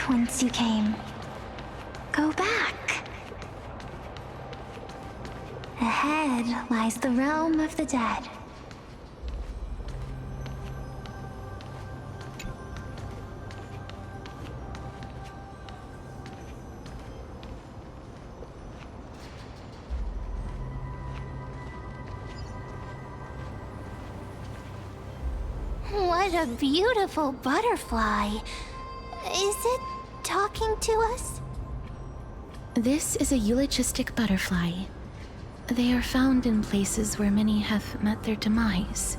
whence you came. Go back. Ahead lies the realm of the dead. What a beautiful butterfly. Is it talking to us? This is a eulogistic butterfly. They are found in places where many have met their demise.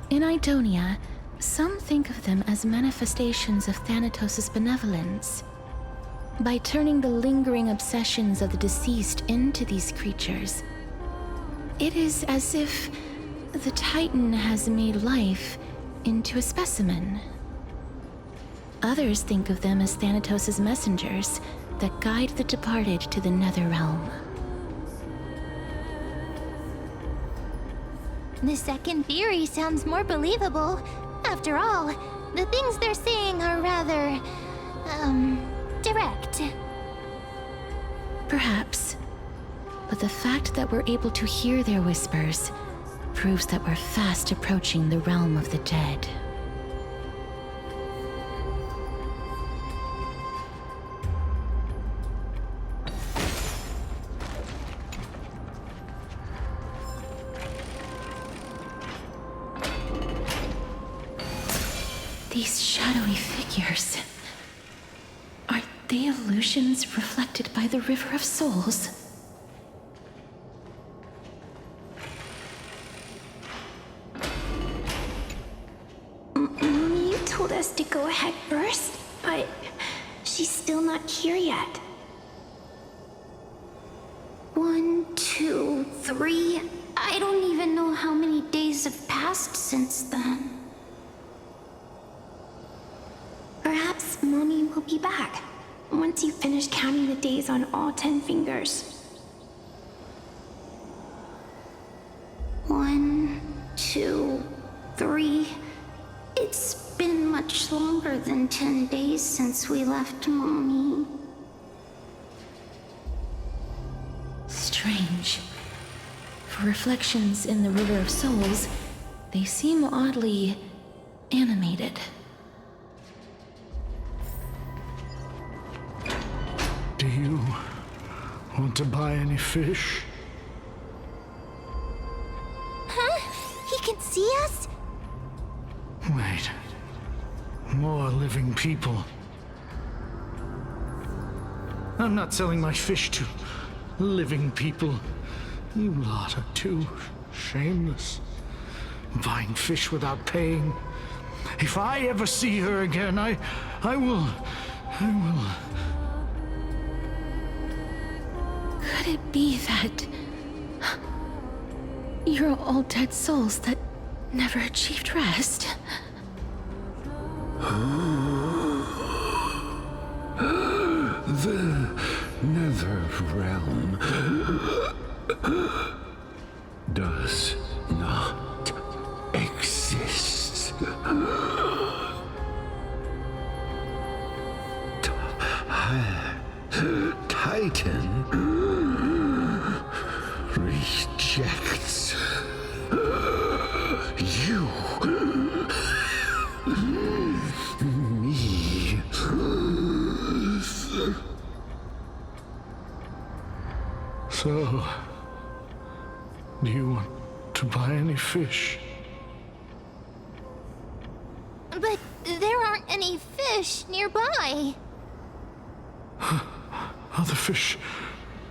In Idonia, some think of them as manifestations of Thanatos' benevolence. By turning the lingering obsessions of the deceased into these creatures, it is as if the Titan has made life into a specimen. Others think of them as Thanatos' messengers that guide the departed to the nether realm. The second theory sounds more believable. After all, the things they're saying are rather, direct. Perhaps. But the fact that we're able to hear their whispers proves that we're fast approaching the realm of the dead. These shadowy figures... are they illusions reflected by the River of Souls? Mommy told us to go ahead first, but she's still not here yet. 1, 2, 3... I don't even know how many days have passed since then. Perhaps Mommy will be back once you finish counting the days on all 10 fingers. 1, 2, 3... It's been much longer than 10 days since we left Mommy. Strange. For reflections in the River of Souls, they seem oddly animated. Do you want to buy any fish? Huh? He can see us? Wait. More living people. I'm not selling my fish to living people. You lot are too shameless. Buying fish without paying. If I ever see her again, I will... Could it be that... you're all dead souls that never achieved rest? The nether realm does not exist. Titan rejects you. Me. So... do you want to buy any fish? But there aren't any fish nearby. Are the fish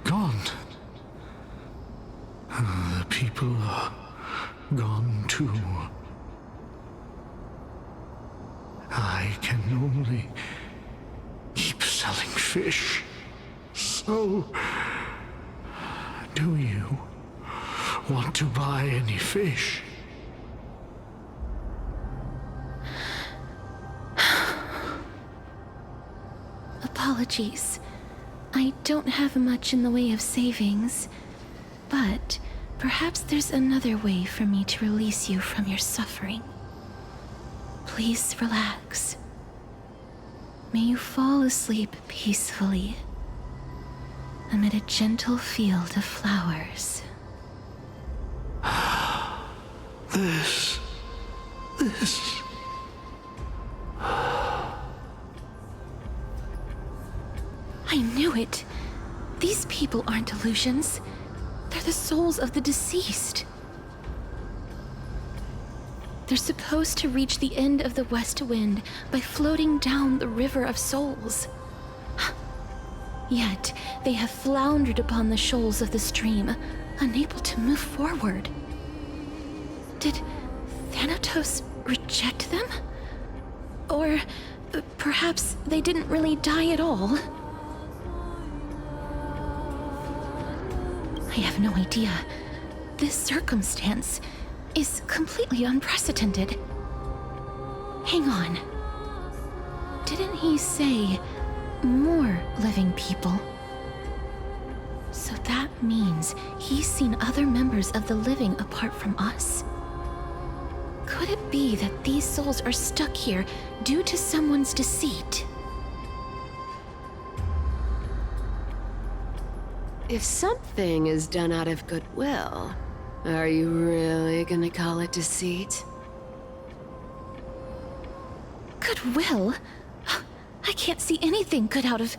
gone? The people are gone too. I can only keep selling fish. So, do you want to buy any fish? Apologies. I don't have much in the way of savings, but perhaps there's another way for me to release you from your suffering. Please relax. May you fall asleep peacefully amid a gentle field of flowers. This. I knew it. These people aren't illusions. They're the souls of the deceased. They're supposed to reach the end of the west wind by floating down the river of souls. Yet, they have floundered upon the shoals of the stream, unable to move forward. Did Thanatos reject them? Or perhaps they didn't really die at all? I have no idea. This circumstance is completely unprecedented. Hang on. Didn't he say more living people? So that means he's seen other members of the living apart from us? Could it be that these souls are stuck here due to someone's deceit? If something is done out of goodwill, are you really gonna call it deceit? Goodwill? I can't see anything good out of...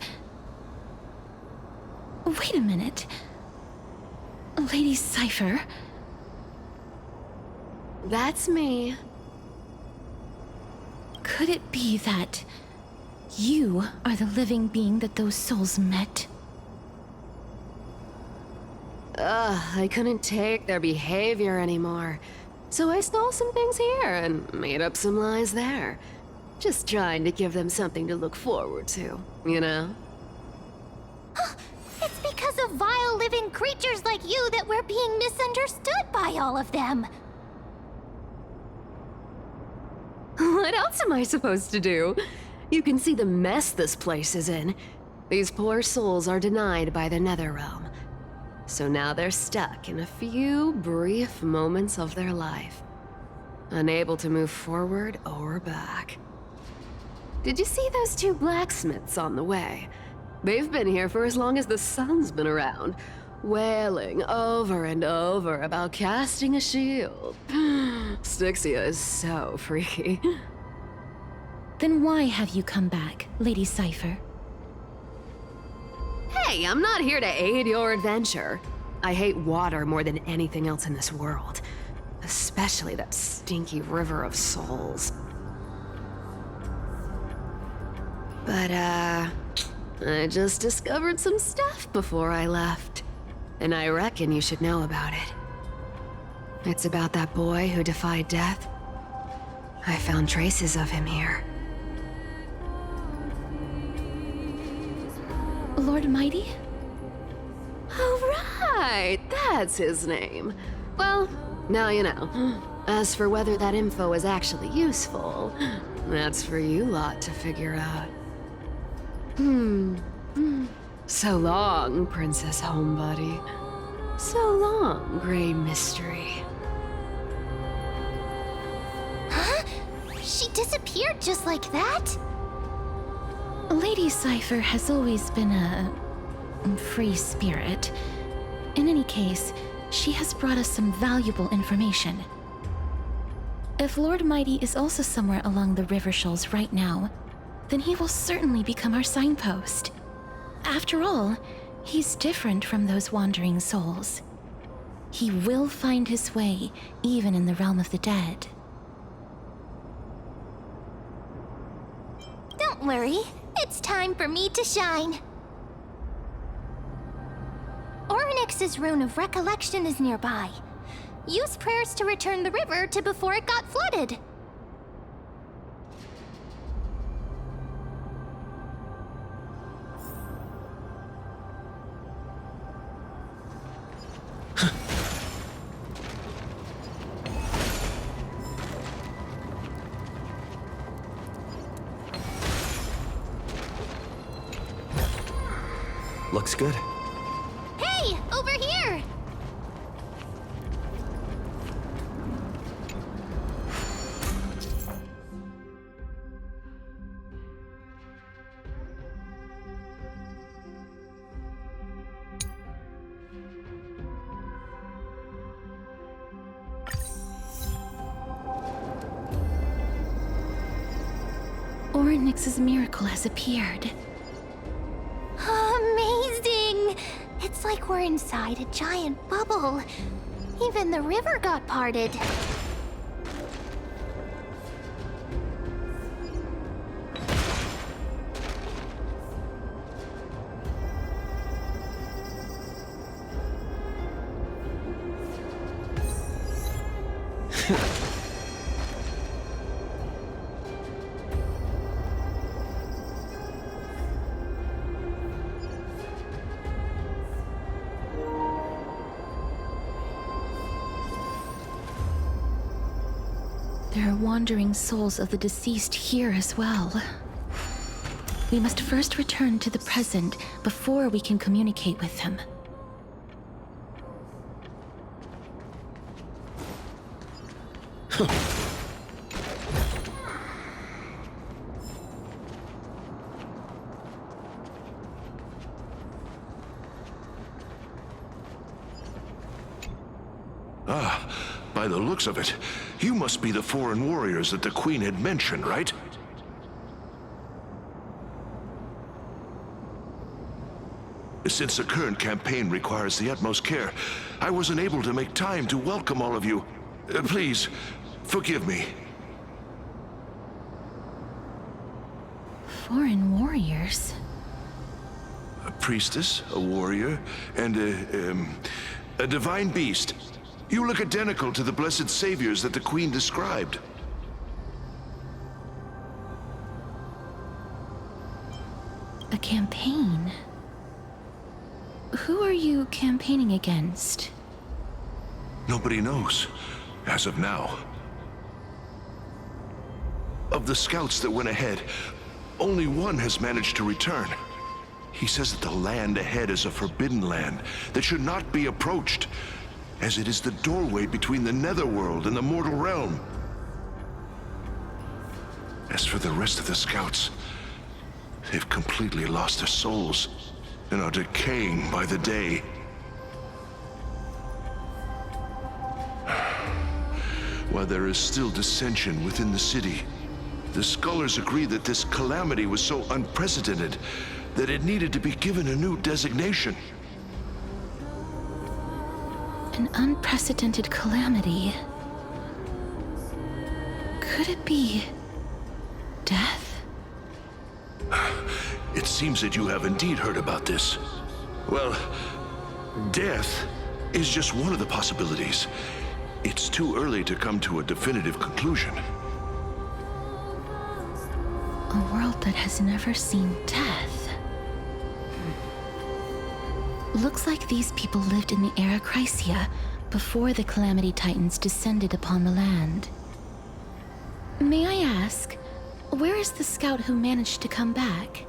Wait a minute. Lady Cypher? That's me. Could it be that you are the living being that those souls met? I couldn't take their behavior anymore. So I stole some things here and made up some lies there. Just trying to give them something to look forward to, you know? It's because of vile living creatures like you that we're being misunderstood by all of them. What else am I supposed to do? You can see the mess this place is in. These poor souls are denied by the Netherrealm. So now they're stuck in a few brief moments of their life, unable to move forward or back. Did you see those two blacksmiths on the way? They've been here for as long as the sun's been around, wailing over and over about casting a shield. Styxia is so freaky. Then why have you come back, Lady Cypher? Hey, I'm not here to aid your adventure. I hate water more than anything else in this world. Especially that stinky river of souls. But, I just discovered some stuff before I left. And I reckon you should know about it. It's about that boy who defied death. I found traces of him here. Lord Mighty? Oh, right! That's his name. Well, now you know. As for whether that info is actually useful, that's for you lot to figure out. So long, Princess Homebody. So long, Grey Mystery. Huh? She disappeared just like that? Lady Cypher has always been a free spirit. In any case, she has brought us some valuable information. If Lord Mighty is also somewhere along the river shoals right now, then he will certainly become our signpost. After all, he's different from those wandering souls. He will find his way, even in the realm of the dead. Don't worry, it's time for me to shine. Ornyx's rune of recollection is nearby. Use prayers to return the river to before it got flooded. Looks good. Hey, over here! Orynyx's miracle has appeared. Amazing! It's like we're inside a giant bubble. Even the river got parted. There are wandering souls of the deceased here as well. We must first return to the present before we can communicate with them. By the looks of it, you must be the foreign warriors that the Queen had mentioned, right? Since the current campaign requires the utmost care, I wasn't able to make time to welcome all of you. Please, forgive me. Foreign warriors? A priestess, a warrior, and a divine beast. You look identical to the blessed saviors that the Queen described. A campaign? Who are you campaigning against? Nobody knows, as of now. Of the scouts that went ahead, only one has managed to return. He says that the land ahead is a forbidden land that should not be approached, as it is the doorway between the netherworld and the mortal realm. As for the rest of the scouts, they've completely lost their souls and are decaying by the day. While there is still dissension within the city, the scholars agree that this calamity was so unprecedented that it needed to be given a new designation. An unprecedented calamity. Could it be death? It seems that you have indeed heard about this. Well, death is just one of the possibilities. It's too early to come to a definitive conclusion. A world that has never seen death. Looks like these people lived in the era Chrysia before the Calamity Titans descended upon the land. May I ask, where is the scout who managed to come back?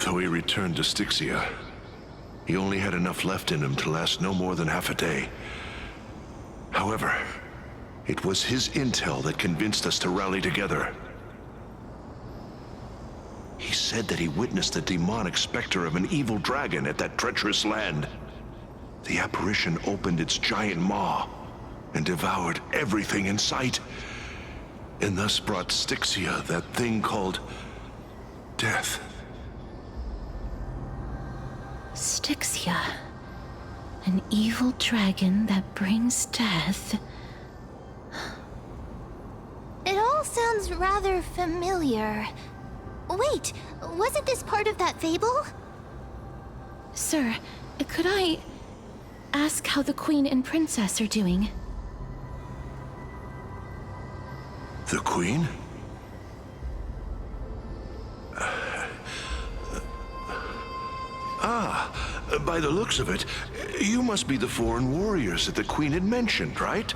Though he returned to Estigia, he only had enough left in him to last no more than half a day. However, it was his intel that convinced us to rally together. He said that he witnessed the demonic specter of an evil dragon at that treacherous land. The apparition opened its giant maw and devoured everything in sight, and thus brought Estigia that thing called death. Estigia, an evil dragon that brings death. It all sounds rather familiar. Wait, wasn't this part of that fable? Sir, could I ask how the Queen and Princess are doing? The Queen? By the looks of it, you must be the foreign warriors that the Queen had mentioned, right?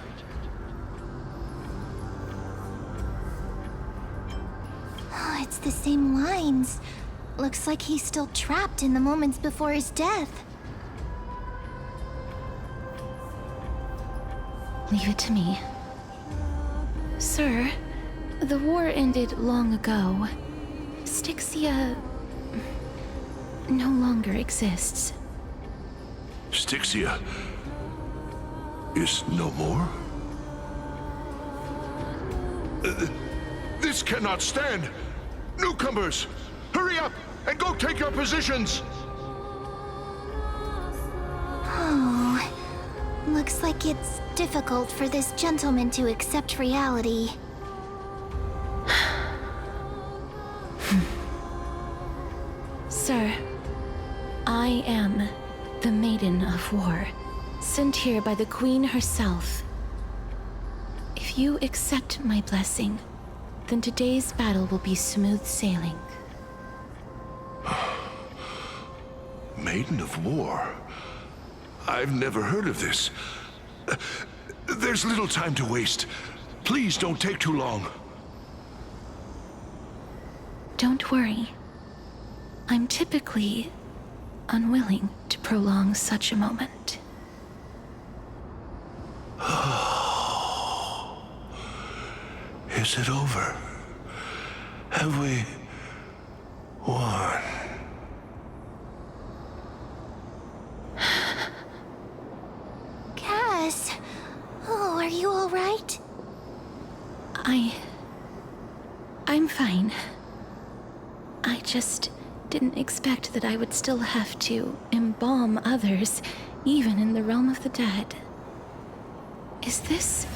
Oh, it's the same lines. Looks like he's still trapped in the moments before his death. Leave it to me. Sir, the war ended long ago. Estigia no longer exists. Estigia is no more? This cannot stand! Newcomers, hurry up and go take your positions! Oh, looks like it's difficult for this gentleman to accept reality. Sir, I am the Maiden of War, sent here by the Queen herself. If you accept my blessing, then today's battle will be smooth sailing. Maiden of War? I've never heard of this. There's little time to waste. Please don't take too long. Don't worry. I'm typically unwilling to prolong such a moment. Is it over? Have we won? Cass, oh, are you all right? I'm fine. I just didn't expect that I would still have to embalm others, even in the realm of the dead. Is this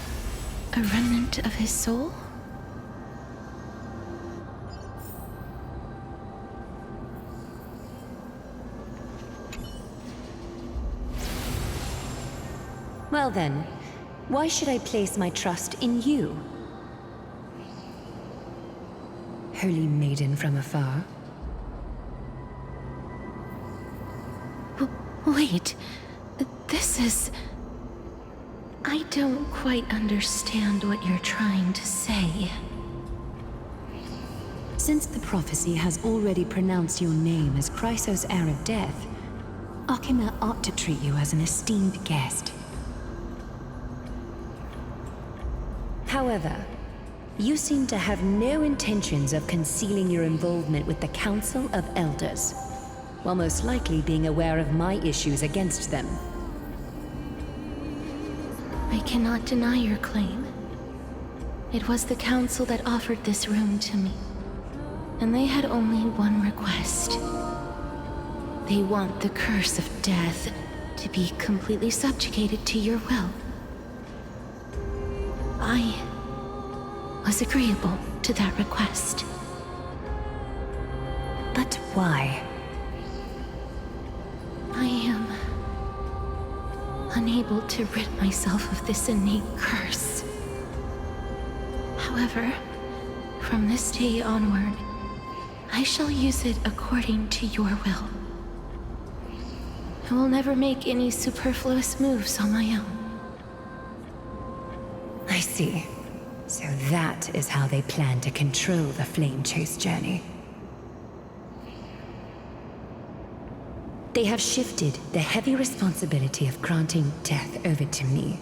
a remnant of his soul? Well then, why should I place my trust in you? Holy maiden from afar. Wait, this is... I don't quite understand what you're trying to say. Since the prophecy has already pronounced your name as Chrysos' heir of death, Arkema ought to treat you as an esteemed guest. However, you seem to have no intentions of concealing your involvement with the Council of Elders, while most likely being aware of my issues against them. I cannot deny your claim. It was the Council that offered this room to me, and they had only one request. They want the curse of death to be completely subjugated to your will. I was agreeable to that request. But why? I am unable to rid myself of this innate curse. However, from this day onward, I shall use it according to your will. I will never make any superfluous moves on my own. I see. So that is how they plan to control the Flame Chase journey. They have shifted the heavy responsibility of granting death over to me.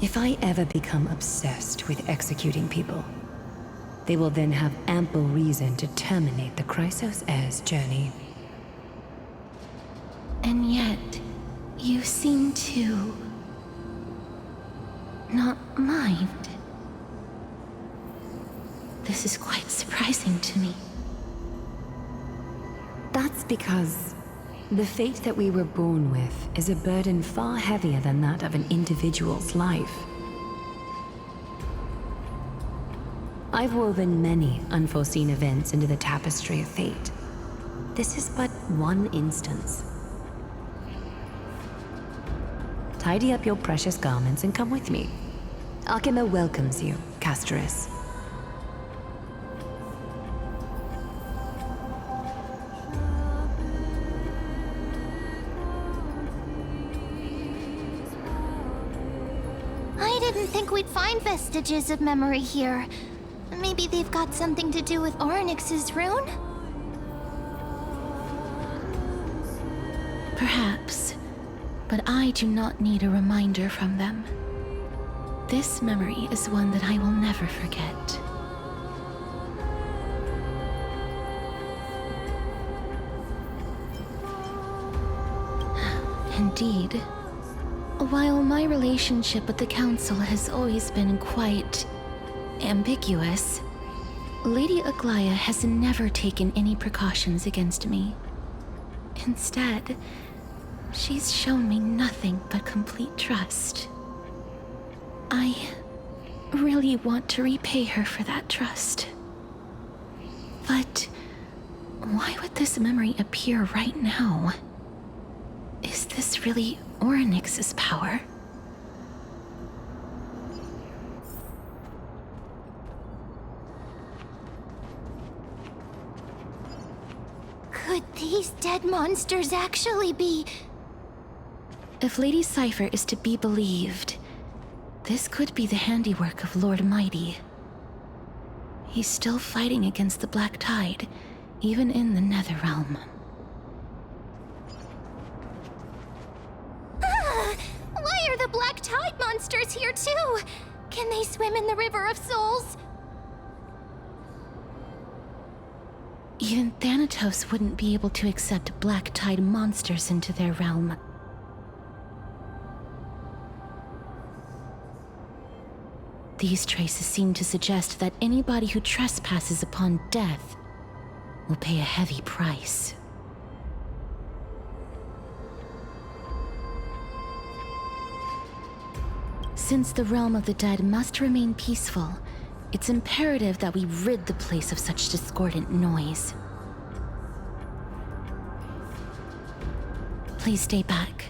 If I ever become obsessed with executing people, they will then have ample reason to terminate the Chrysos heir's journey. And yet, you seem to not mind. This is quite surprising to me. That's because the fate that we were born with is a burden far heavier than that of an individual's life. I've woven many unforeseen events into the tapestry of fate. This is but one instance. Tidy up your precious garments and come with me. Arkema welcomes you, Castoris. I didn't think we'd find vestiges of memory here. Maybe they've got something to do with Orynyx's rune? Perhaps, but I do not need a reminder from them. This memory is one that I will never forget. Indeed. While my relationship with the Council has always been quite ambiguous. Lady Aglaya has never taken any precautions against me. Instead, she's shown me nothing but complete trust. I really want to repay her for that trust. But why would this memory appear right now? Is this really Orynyx's power? Could these dead monsters actually be... If Lady Cypher is to be believed, this could be the handiwork of Lord Mighty. He's still fighting against the Black Tide, even in the Netherrealm. Why are the Black Tide monsters here too? Can they swim in the River of Souls? Even Thanatos wouldn't be able to accept Black Tide monsters into their realm. These traces seem to suggest that anybody who trespasses upon death will pay a heavy price. Since the realm of the dead must remain peaceful, it's imperative that we rid the place of such discordant noise. Please stay back.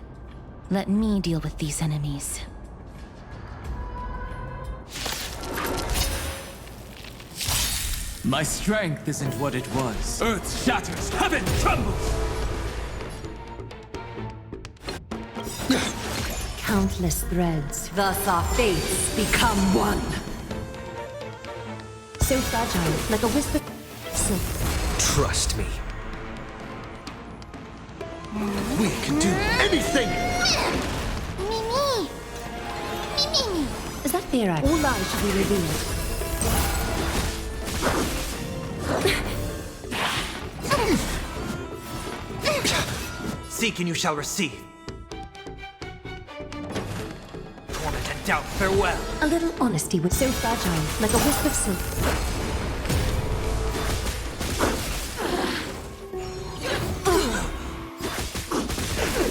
Let me deal with these enemies. My strength isn't what it was. Earth shatters, heaven trembles! Countless threads, thus our fates become one. So fragile, like a wisp of silk. Trust me. We can do anything! Mimi! Mimi! Is that their eye? All lies should be revealed. Seek and you shall receive. Torment and doubt, farewell. A little honesty was so fragile, like a wisp of silk.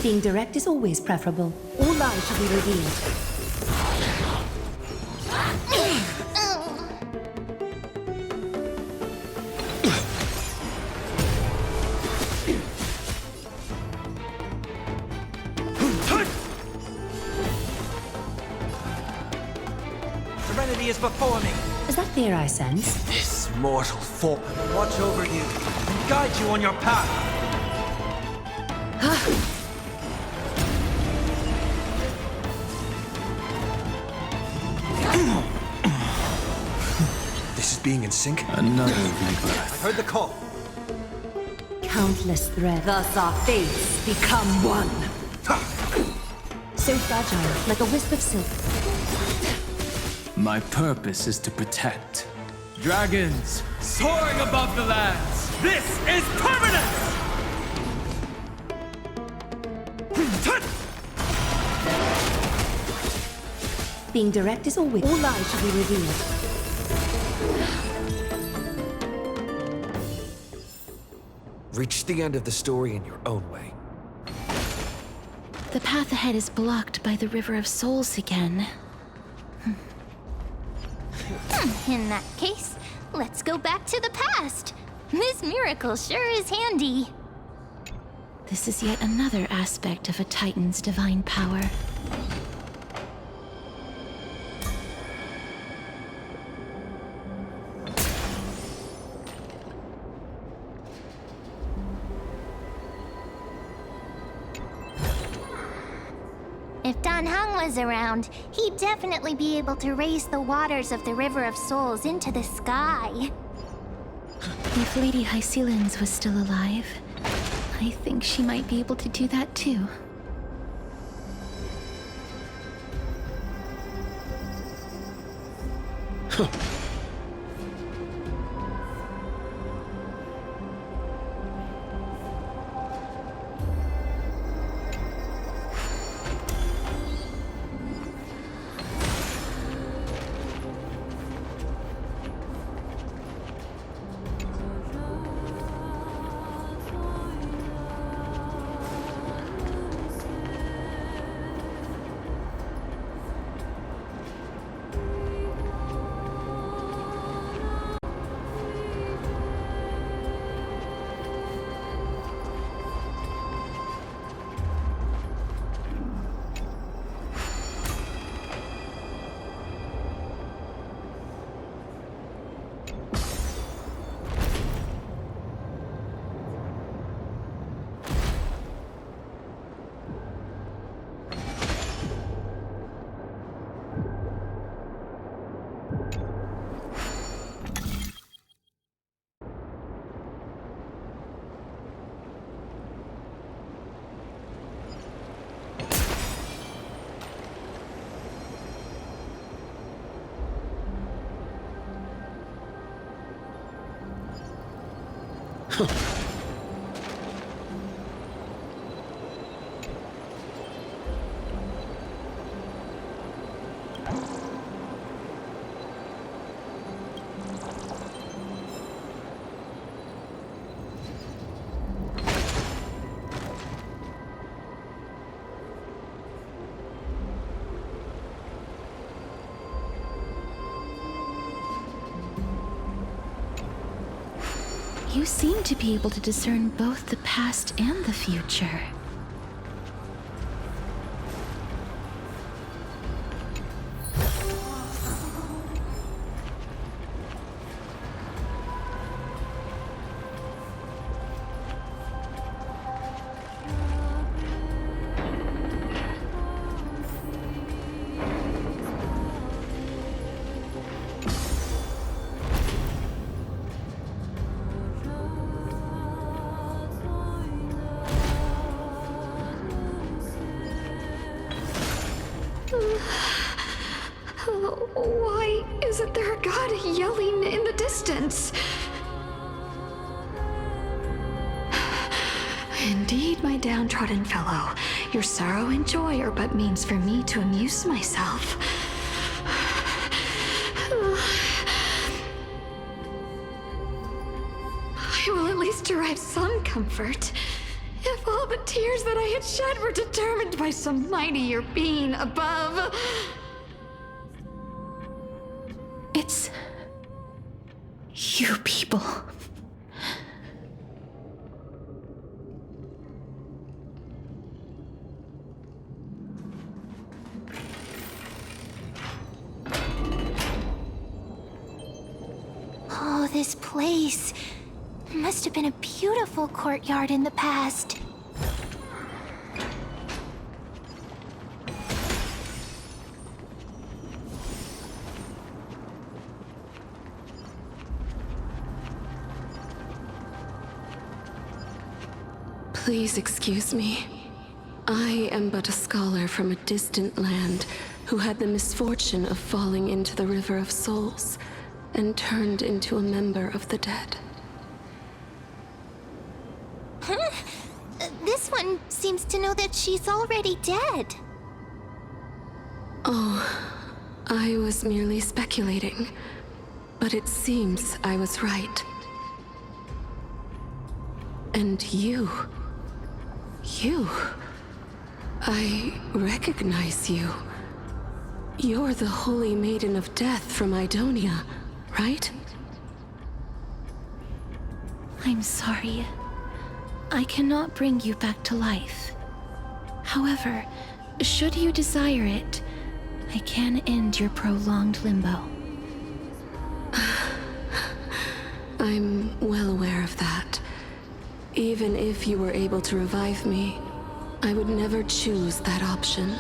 Being direct is always preferable. All lies should be revealed. Serenity is before me. Is that fear I sense? This mortal form will watch over you and guide you on your path. This is being in sync. Another rebirth. I heard the call. Countless threads. Thus our fates become one. So fragile, like a wisp of silk. My purpose is to protect. Dragons, soaring above the lands. This is permanence! Being direct is always. All lies should be revealed. Reach the end of the story in your own way. The path ahead is blocked by the River of Souls again. In that case, let's go back to the past. This miracle sure is handy. This is yet another aspect of a Titan's divine power. If Dan Heng was around, he'd definitely be able to raise the waters of the River of Souls into the sky. If Lady Hycelens was still alive, I think she might be able to do that too. You seem to be able to discern both the past and the future. Why isn't there a god yelling in the distance? Indeed, my downtrodden fellow, your sorrow and joy are but means for me to amuse myself. I will at least derive some comfort. If all the tears that I had shed were determined by some mightier being above. It's you people. Oh, this place. Must have been a beautiful courtyard in the past. Please excuse me. I am but a scholar from a distant land who had the misfortune of falling into the River of Souls and turned into a member of the dead. Huh? This one seems to know that she's already dead. Oh, I was merely speculating, but it seems I was right. And you... I recognize you. You're the Holy Maiden of Death from Idonia, right? I'm sorry. I cannot bring you back to life. However, should you desire it, I can end your prolonged limbo. I'm well aware of that. Even if you were able to revive me, I would never choose that option.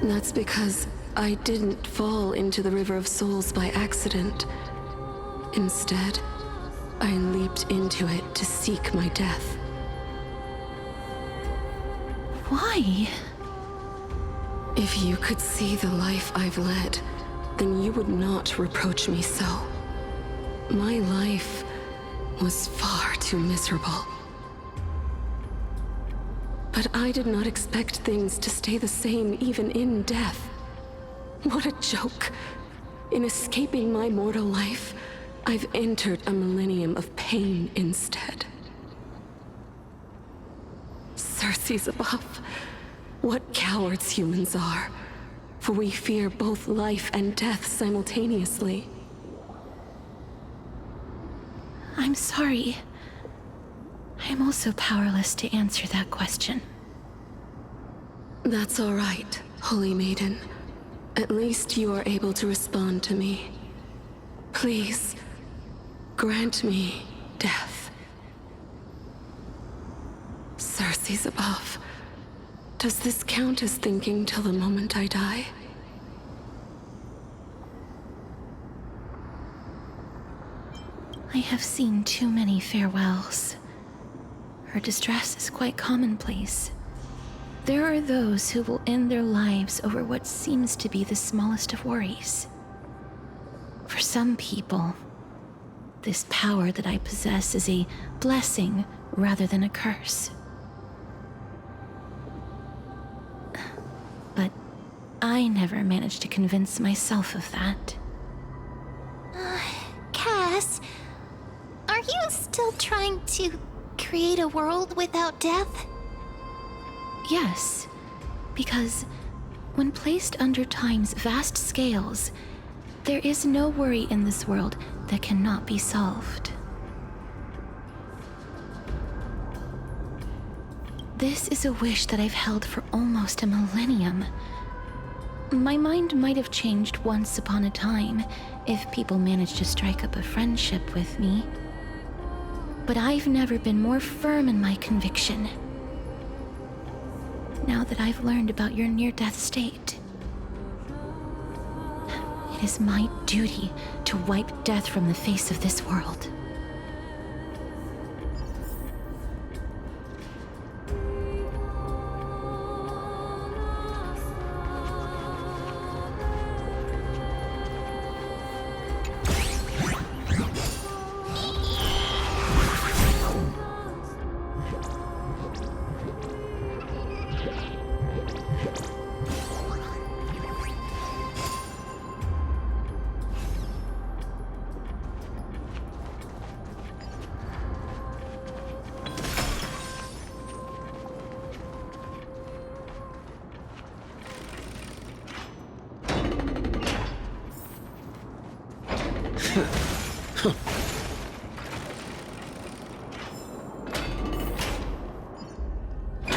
That's because I didn't fall into the River of Souls by accident. Instead, I leaped into it to seek my death. Why? If you could see the life I've led, then you would not reproach me so. My life was far too miserable. But I did not expect things to stay the same even in death. What a joke. In escaping my mortal life, I've entered a millennium of pain instead. Circes above, what cowards humans are, for we fear both life and death simultaneously. I'm sorry. I'm also powerless to answer that question. That's all right, Holy Maiden. At least you are able to respond to me. Please, grant me death. Circes above, does this count as thinking till the moment I die? I have seen too many farewells. Her distress is quite commonplace. There are those who will end their lives over what seems to be the smallest of worries. For some people, This power that I possess is a blessing rather than a curse. But I never managed to convince myself of that. Cass, are you still trying to create a world without death? Yes, because when placed under time's vast scales, there is no worry in this world that cannot be solved. This is a wish that I've held for almost a millennium. My mind might have changed once upon a time if people managed to strike up a friendship with me. But I've never been more firm in my conviction. Now that I've learned about your near-death state, it is my duty to wipe death from the face of this world.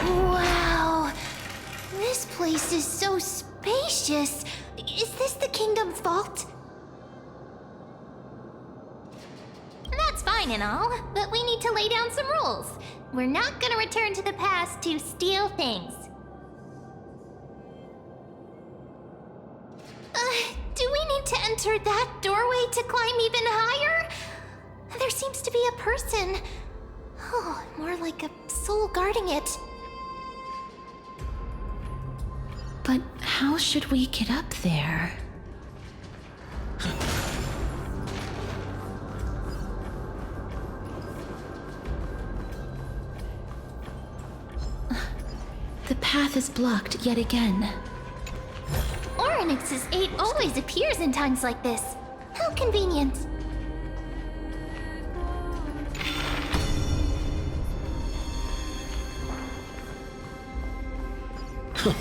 Wow! This place is so spacious. Is this the kingdom's vault? That's fine and all, but we need to lay down some rules. We're not gonna return to the past to steal things. Do we need to enter that doorway to climb even higher? There seems to be a person. Oh, more like a soul guarding it. But how should we get up there? The path is blocked yet again. Oryx's 8 always appears in times like this. How convenient. Look,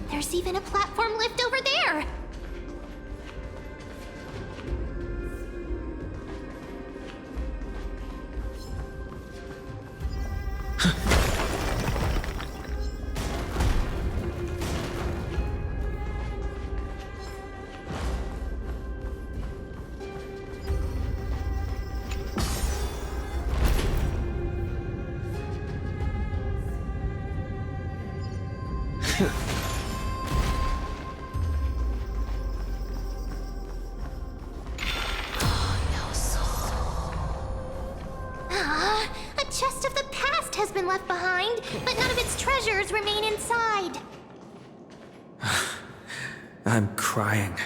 there's even a platform lift over there. A chest of the past has been left behind, but none of its treasures remain inside. I'm crying.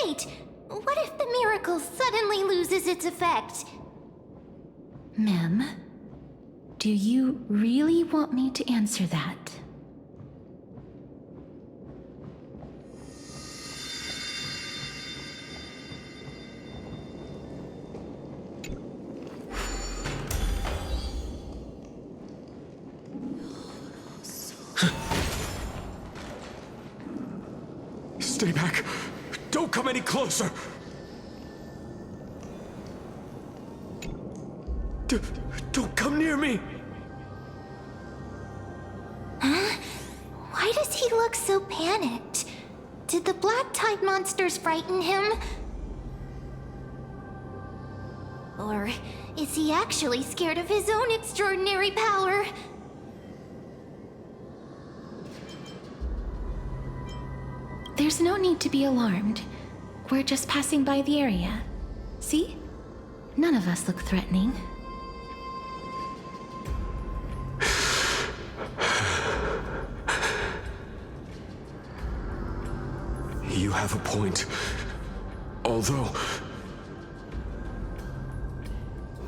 Wait, what if the miracle suddenly loses its effect? Mem, do you really want me to answer that? Stay back. Don't come any closer. Don't come near me. Huh? Why does he look so panicked? Did the black tide monsters frighten him? Or is he actually scared of his own extraordinary power? There's no need to be alarmed. We're just passing by the area. See? None of us look threatening. You have a point. Although,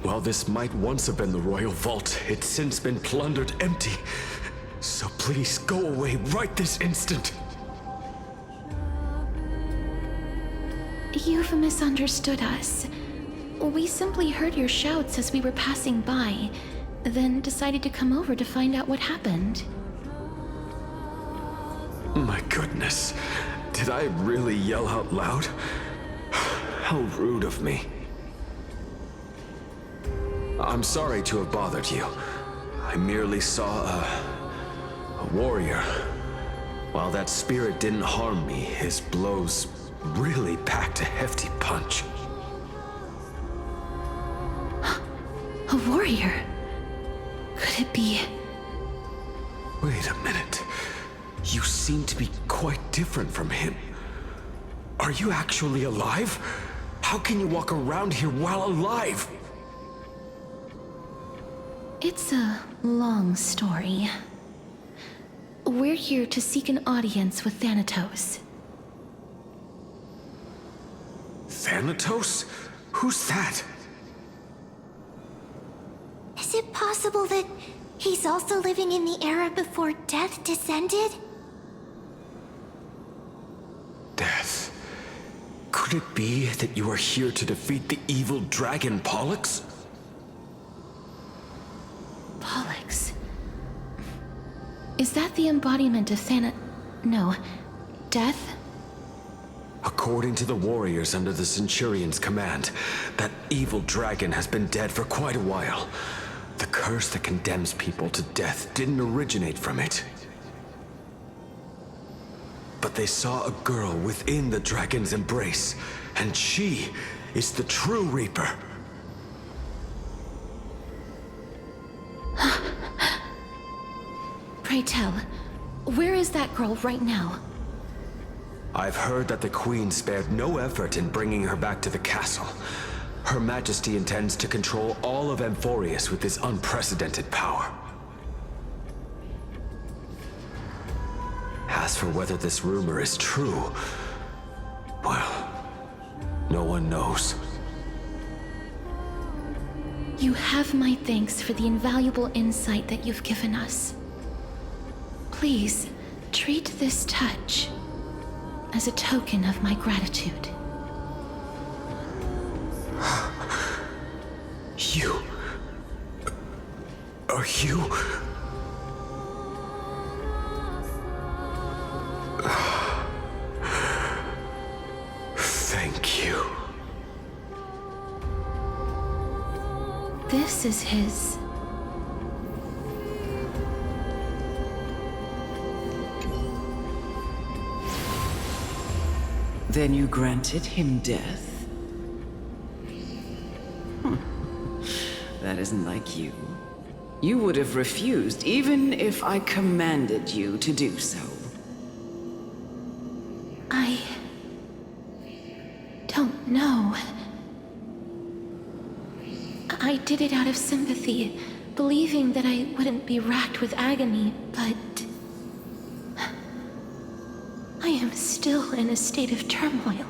while this might once have been the royal vault, it's since been plundered empty. So please go away right this instant. You've misunderstood us. We simply heard your shouts as we were passing by, then decided to come over to find out what happened. My goodness. Did I really yell out loud? How rude of me. I'm sorry to have bothered you. I merely saw a warrior. While that spirit didn't harm me, his blows really packed a hefty punch. A warrior? Could it be? Wait a minute. You seem to be quite different from him. Are you actually alive? How can you walk around here while alive? It's a long story. We're here to seek an audience with Thanatos. Thanatos? Who's that? Is it possible that he's also living in the era before death descended? Death. Could it be that you are here to defeat the evil dragon Pollux? Pollux? Is that the embodiment of No, death? According to the warriors under the Centurion's command, that evil dragon has been dead for quite a while. The curse that condemns people to death didn't originate from it. But they saw a girl within the dragon's embrace, and she is the true Reaper. Pray tell, where is that girl right now? I've heard that the Queen spared no effort in bringing her back to the castle. Her Majesty intends to control all of Amphorius with this unprecedented power. As for whether this rumor is true, well, no one knows. You have my thanks for the invaluable insight that you've given us. Please, treat this touch as a token of my gratitude. You... Are you... Thank you. This is his. Then you granted him death? That isn't like you. You would have refused even if I commanded you to do so. I don't know. I did it out of sympathy, believing that I wouldn't be racked with agony, but I am still in a state of turmoil.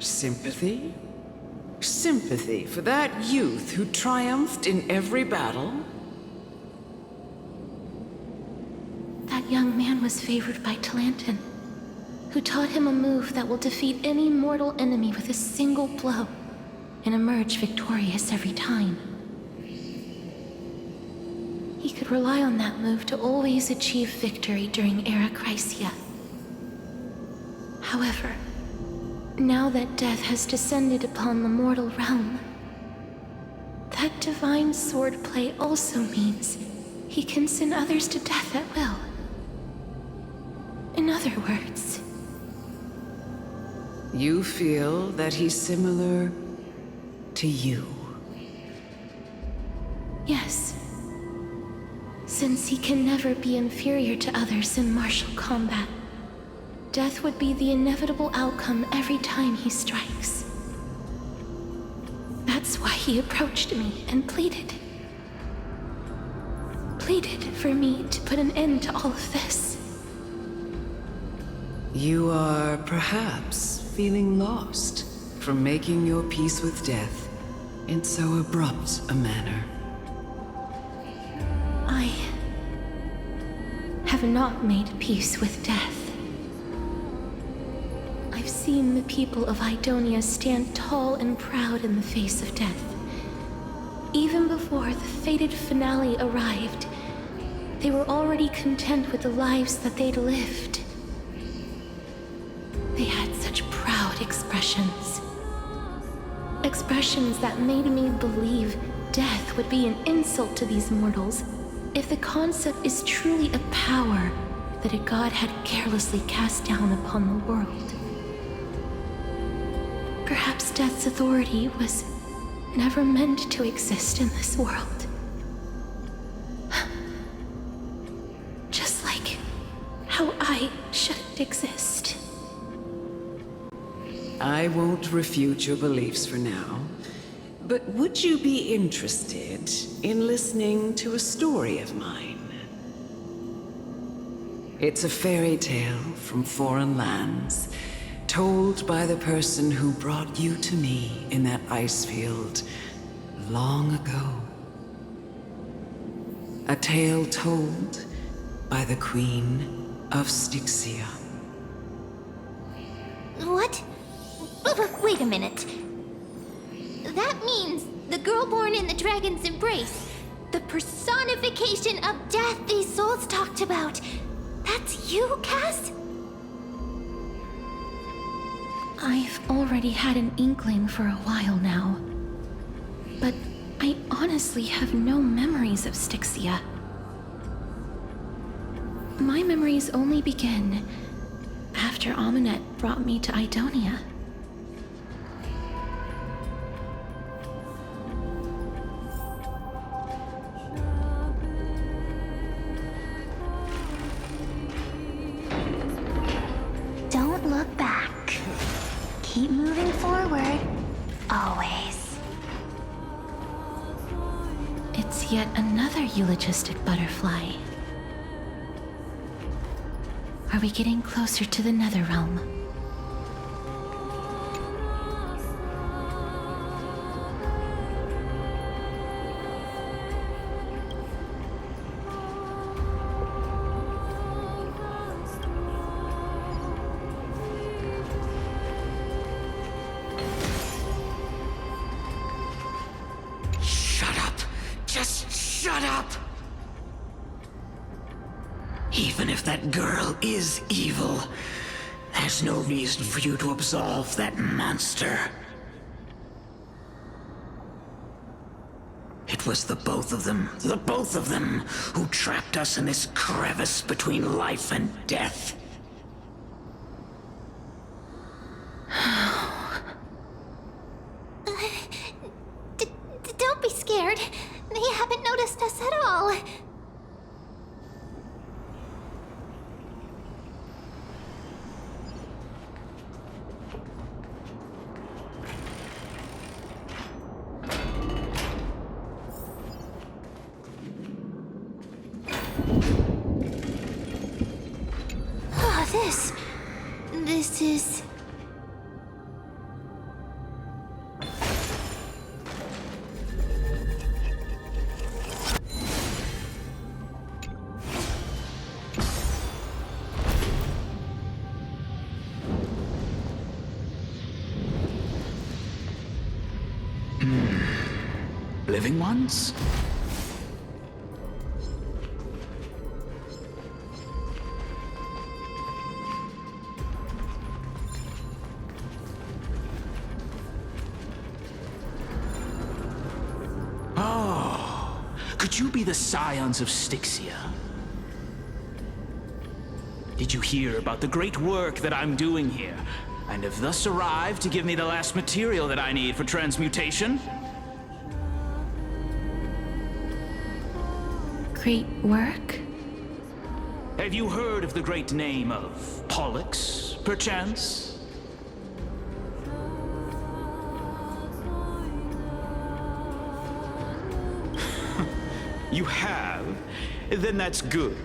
Sympathy? Sympathy for that youth who triumphed in every battle? That young man was favored by Talantin, who taught him a move that will defeat any mortal enemy with a single blow and emerge victorious every time. He could rely on that move to always achieve victory during Era Chrysia. However, now that death has descended upon the mortal realm, that divine swordplay also means he can send others to death at will. In other words, you feel that he's similar to you? yes. Since he can never be inferior to others in martial combat, death would be the inevitable outcome every time he strikes. That's why he approached me and pleaded. Pleaded for me to put an end to all of this. You are perhaps feeling lost from making your peace with death in so abrupt a manner. I have not made peace with death. I've seen the people of Idonia stand tall and proud in the face of death. Even before the fated finale arrived, they were already content with the lives that they'd lived. They had such proud expressions. Expressions that made me believe death would be an insult to these mortals if the concept is truly a power that a god had carelessly cast down upon the world. Perhaps death's authority was never meant to exist in this world. Just like how I shouldn't exist. I won't refute your beliefs for now, but would you be interested in listening to a story of mine? It's a fairy tale from foreign lands, told by the person who brought you to me in that ice field long ago. A tale told by the Queen of Estigia. What? Wait a minute. That means the girl born in the dragon's embrace, the personification of death these souls talked about. That's you, Cass? I've already had an inkling for a while now. But I honestly have no memories of Estigia. My memories only begin after Aminet brought me to Idonia. Don't look back. Keep moving forward. Always. It's yet another eulogistic butterfly. Are we getting closer to the Netherrealm? Shut up! Just shut up! Even if that girl is evil, There's no reason for you to absolve that monster. It was the both of them, who trapped us in this crevice between life and death. Don't be scared. They haven't noticed us at all. This is... Living ones? Could you be the scions of Styxia? Did you hear about the great work that I'm doing here, and have thus arrived to give me the last material that I need for transmutation? Great work? Have you heard of the great name of Pollux, perchance? You have? Then that's good.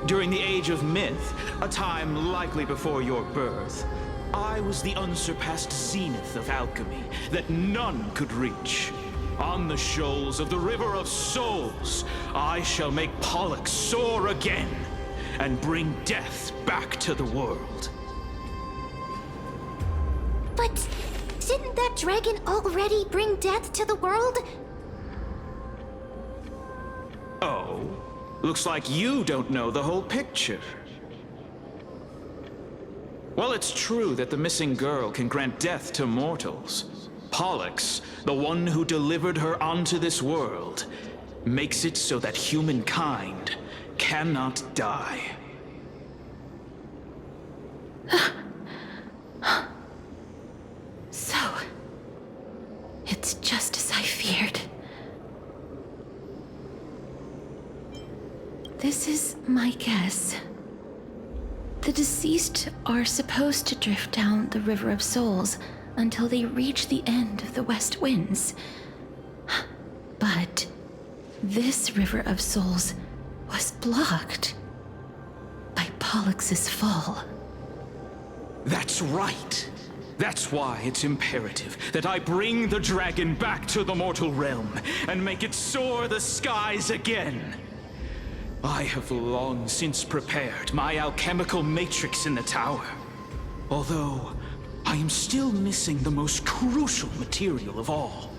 During the Age of Myth, a time likely before your birth, I was the unsurpassed zenith of alchemy that none could reach. On the shoals of the River of Souls, I shall make Pollux soar again and bring death back to the world. But didn't that dragon already bring death to the world? Oh, looks like you don't know the whole picture. Well, it's true that the missing girl can grant death to mortals. Pollux, the one who delivered her onto this world, makes it so that humankind cannot die. So, it's just as I feared. This is my guess. The deceased are supposed to drift down the River of Souls until they reach the end of the West Winds. But this River of Souls was blocked by Pollux's fall. That's right. That's why it's imperative that I bring the dragon back to the mortal realm and make it soar the skies again. I have long since prepared my alchemical matrix in the tower, although I am still missing the most crucial material of all.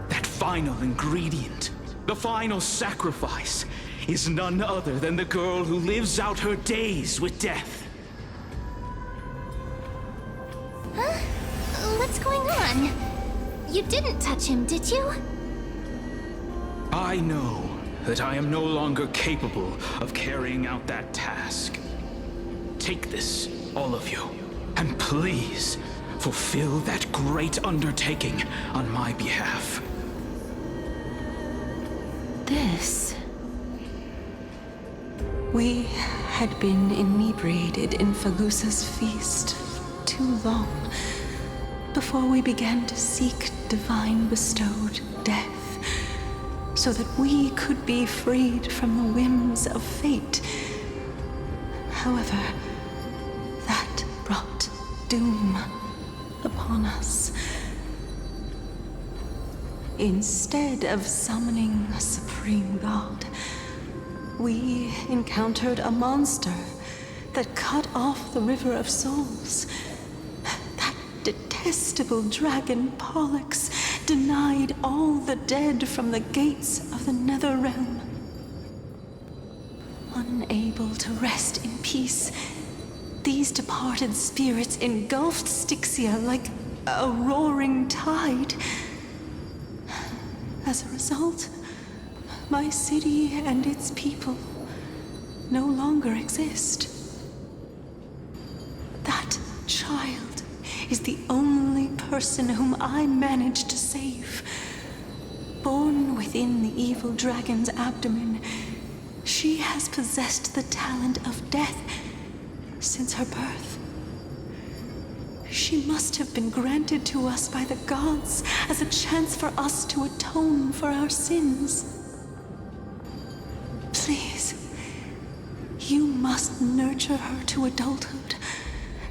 That final ingredient, the final sacrifice, is none other than the girl who lives out her days with death. Huh? What's going on? You didn't touch him, did you? I know that I am no longer capable of carrying out that task. Take this, all of you, and please fulfill that great undertaking on my behalf. This... We had been inebriated in Falusa's feast for too long before we began to seek divine bestowed death, so that we could be freed from the whims of fate. However, that brought doom upon us. Instead of summoning a supreme god, we encountered a monster that cut off the River of Souls. That detestable dragon Pollux denied all the dead from the gates of the Nether Realm. On unable to rest in peace. These departed spirits engulfed Styxia like a roaring tide. As a result, my city and its people no longer exist. That child is the only person whom I managed to save. Born within the evil dragon's abdomen, she has possessed the talent of death since her birth. She must have been granted to us by the gods as a chance for us to atone for our sins. Please, you must nurture her to adulthood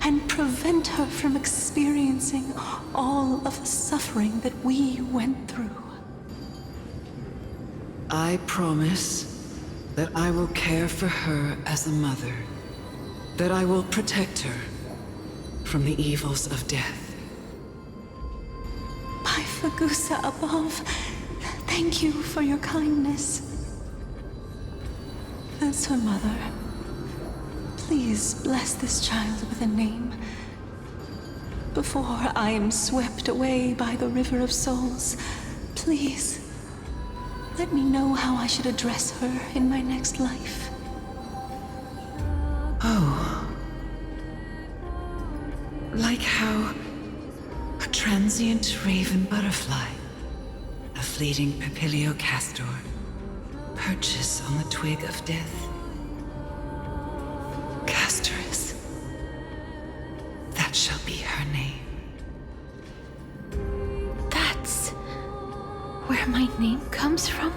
and prevent her from experiencing all of the suffering that we went through. I promise that I will care for her as a mother, that I will protect her from the evils of death. My Fagusa above, thank you for your kindness. As her mother, please bless this child with a name before I am swept away by the river of souls. Please, let me know how I should address her in my next life. Oh. Like how a transient raven butterfly, a fleeting papilio castor, perches on the twig of death. Castorus. That shall be her name. That's where my name comes from?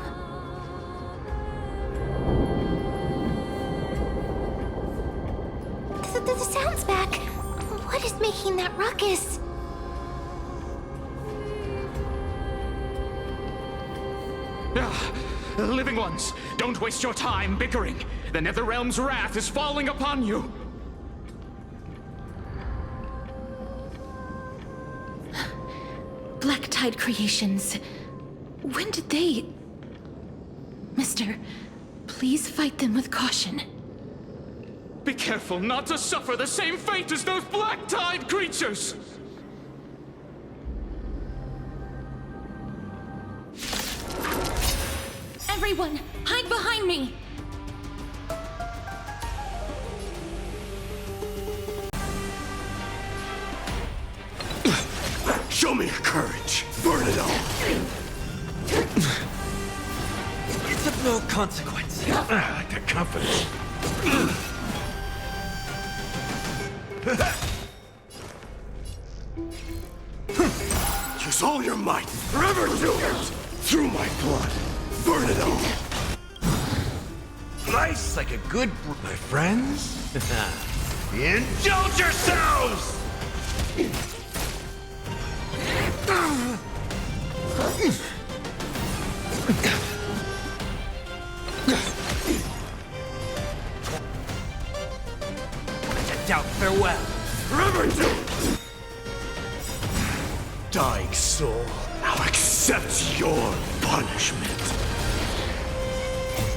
The sound's back. What is making that ruckus? Living ones, don't waste your time bickering. The Netherrealm's wrath is falling upon you. Black Tide Creations. When did they... Mister, please fight them with caution. Be careful not to suffer the same fate as those Black Tide creatures! Everyone, hide behind me! Show me your courage. Burn it all. It's of no consequence. I like that confidence. Use all your might. Forever do it. Through my blood. Burn it all. Nice, like a good... My friends? Indulge yourselves! Doubt farewell. Forever do it. Dying soul, I'll accept your punishment.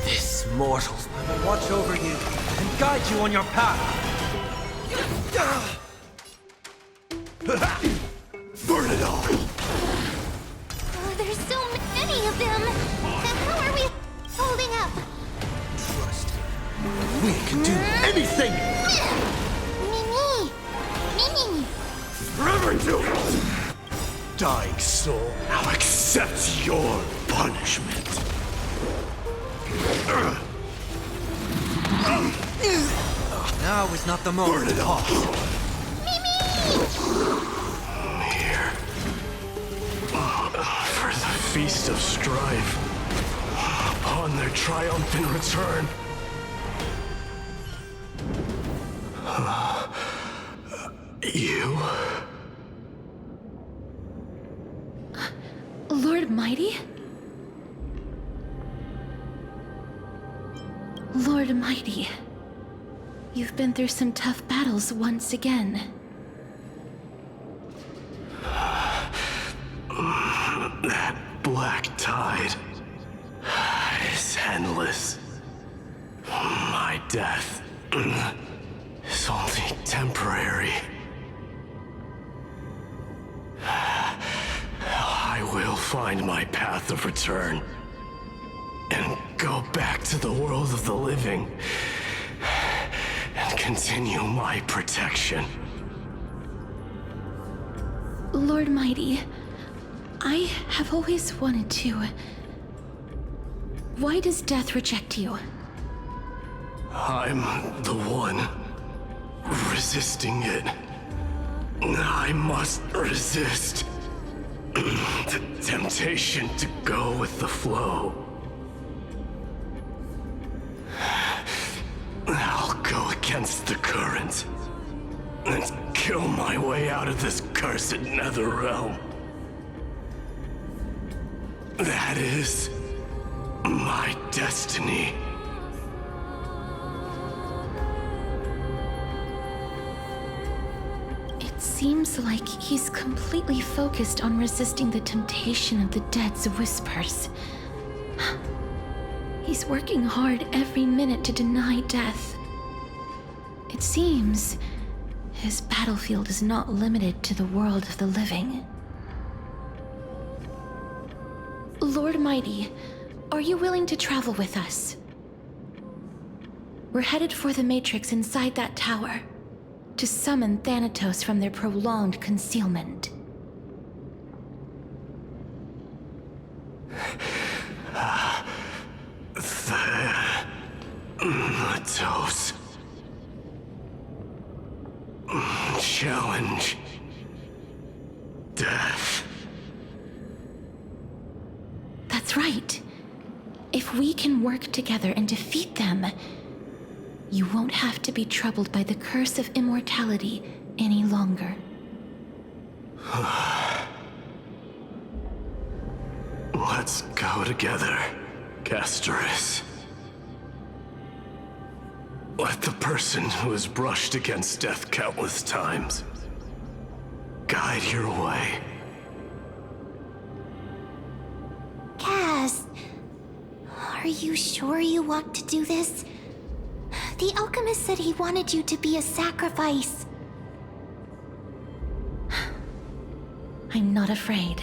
This mortal will watch over you and guide you on your path. Burn it all. Oh, there's so many of them. How are we holding up? Trust. We can do anything. Mimi! Forever do it. Dying soul, I'll accept your punishment. Now is not the moment. Burn it all. Here. For the feast of strife. Upon their triumphant return. You? Lord Mighty? Lord Mighty, you've been through some tough battles once again. That black tide is endless. My death is only temporary. I will find my path of return and go back to the world of the living and continue my protection. Lord Mighty, I have always wanted to. Why does death reject you? I'm the one resisting it. I must resist the temptation to go with the flow. I'll go against the current and kill my way out of this cursed nether realm. That is my destiny. It seems like he's completely focused on resisting the temptation of the dead's whispers. He's working hard every minute to deny death. It seems his battlefield is not limited to the world of the living. Lord Mighty, are you willing to travel with us? We're headed for the Matrix inside that tower, to summon Thanatos from their prolonged concealment. Thanatos. Challenge. Death. That's right. If we can work together and defeat them, you won't have to be troubled by the curse of immortality any longer. Let's go together, Castoris. Let the person who has brushed against death countless times guide your way. Cass, are you sure you want to do this? The alchemist said he wanted you to be a sacrifice. I'm not afraid.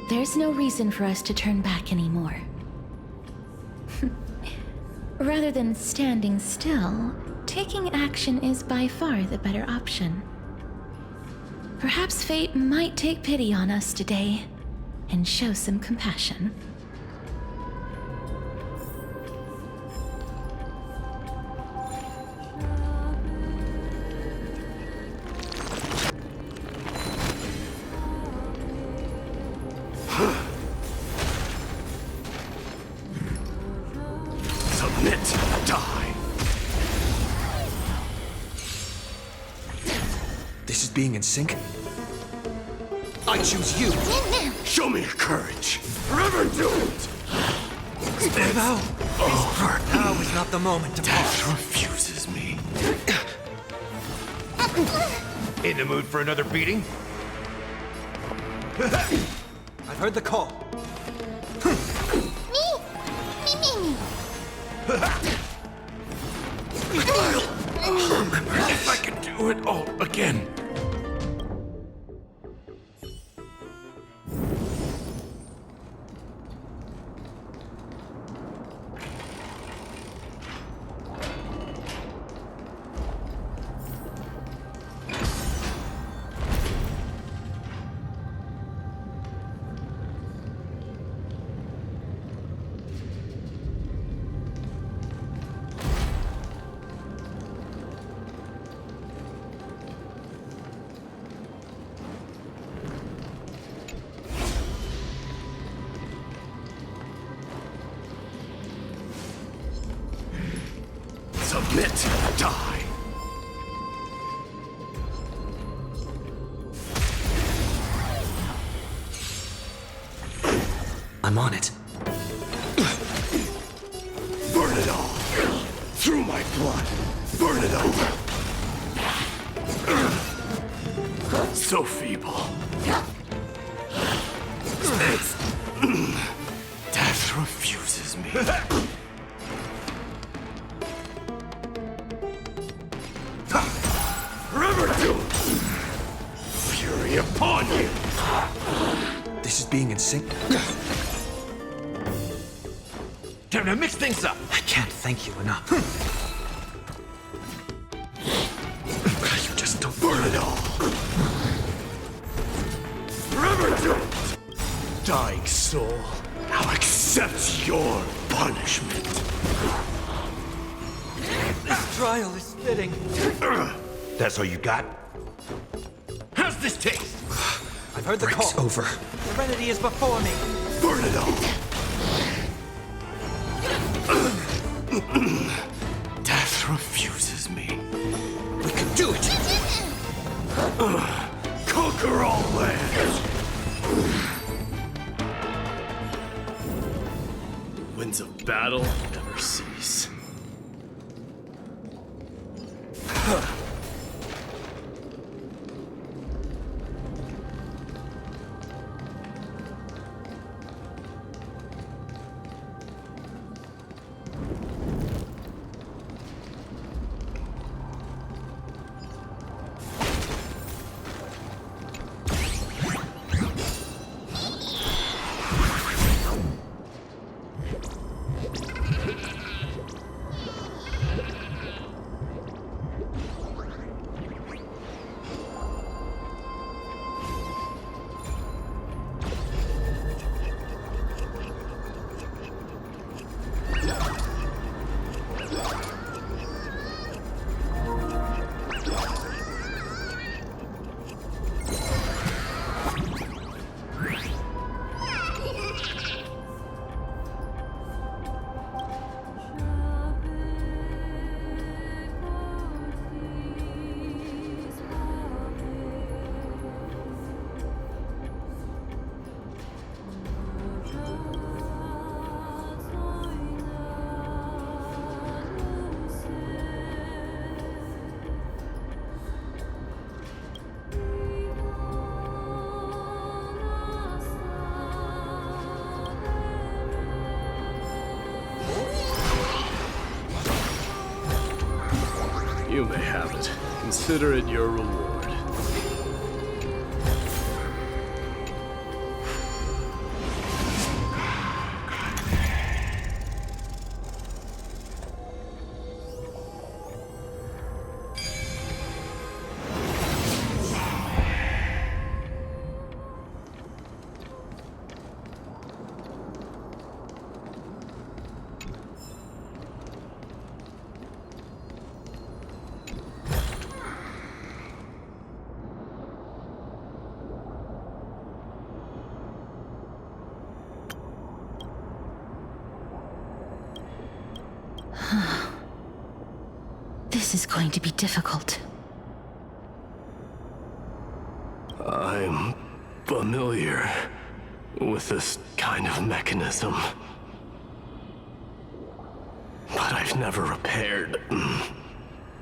There's no reason for us to turn back anymore. Rather than standing still, taking action is by far the better option. Perhaps fate might take pity on us today and show some compassion. Being in sync? I choose you! Show me your courage! Forever doomed! Now! Over! Now is not the moment to Death pause. refuses me. In the mood for another beating? I've heard the call. I'll remember if I can do it all again. Submit, die. I'm on it. Burn it all. Through my blood. Burn it all. So feeble. Death refuses me. Forever doomed! Fury upon you! This is being in sync. Time to mix things up! I can't thank you enough. You just don't burn it all! Forever doomed! Dying soul, now accept your punishment. This trial is fitting. That's all you got? How's this taste? I've heard the Break's call. over. Serenity is before me. Burn it all! Death refuses me. We can do it! Conquer all lands! Winds of battle never cease. You may have it. Consider it your reward. This is going to be difficult. I'm familiar with this kind of mechanism. But I've never repaired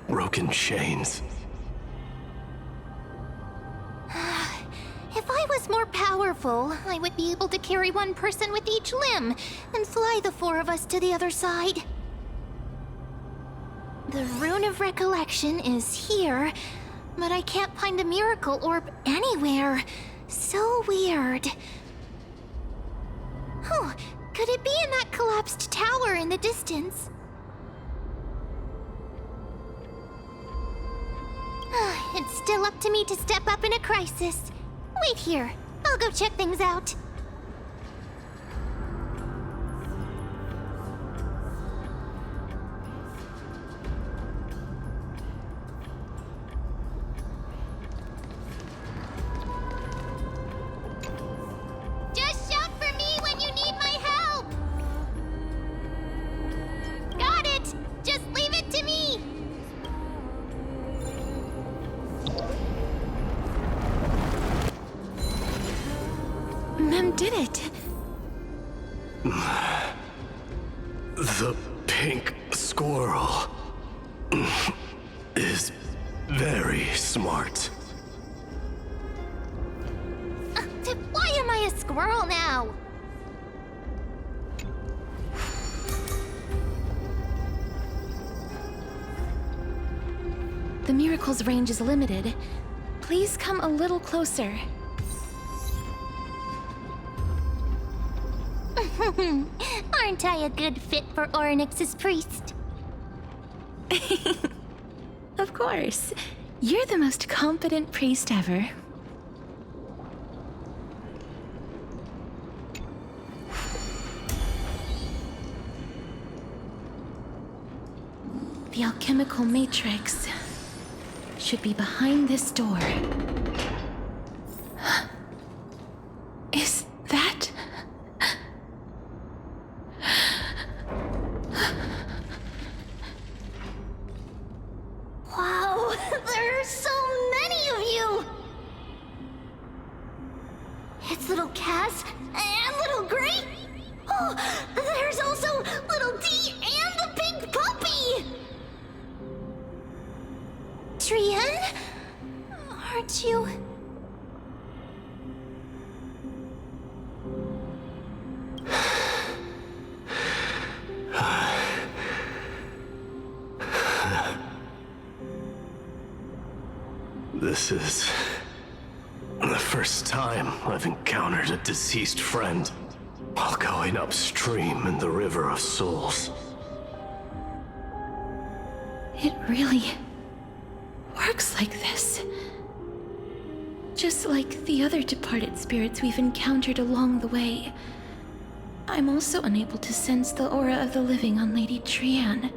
broken chains. If I was more powerful, I would be able to carry one person with each limb and fly the four of us to the other side. The Rune of Recollection is here, but I can't find the miracle orb anywhere. So weird. Oh, could it be in that collapsed tower in the distance? It's still up to me to step up in a crisis. Wait here. I'll go check things out. Just shout for me when you need my help! Got it! Just leave it to me! Mem did it. The pink squirrel is very smart. Why am I a squirrel now? The miracle's range is limited. Please come a little closer. Aren't I a good fit for Orynyx's priest? Of course. You're the most competent priest ever. The alchemical matrix should be behind this door. Is that... Wow, there are so many of you! It's little Cass and little Gray. Oh, there's also little D and the big puppy! Trian? Aren't you... This is the first time I've encountered a deceased friend while going upstream in the River of Souls. It really works like this. Just like the other departed spirits we've encountered along the way. I'm also unable to sense the aura of the living on Lady Trian.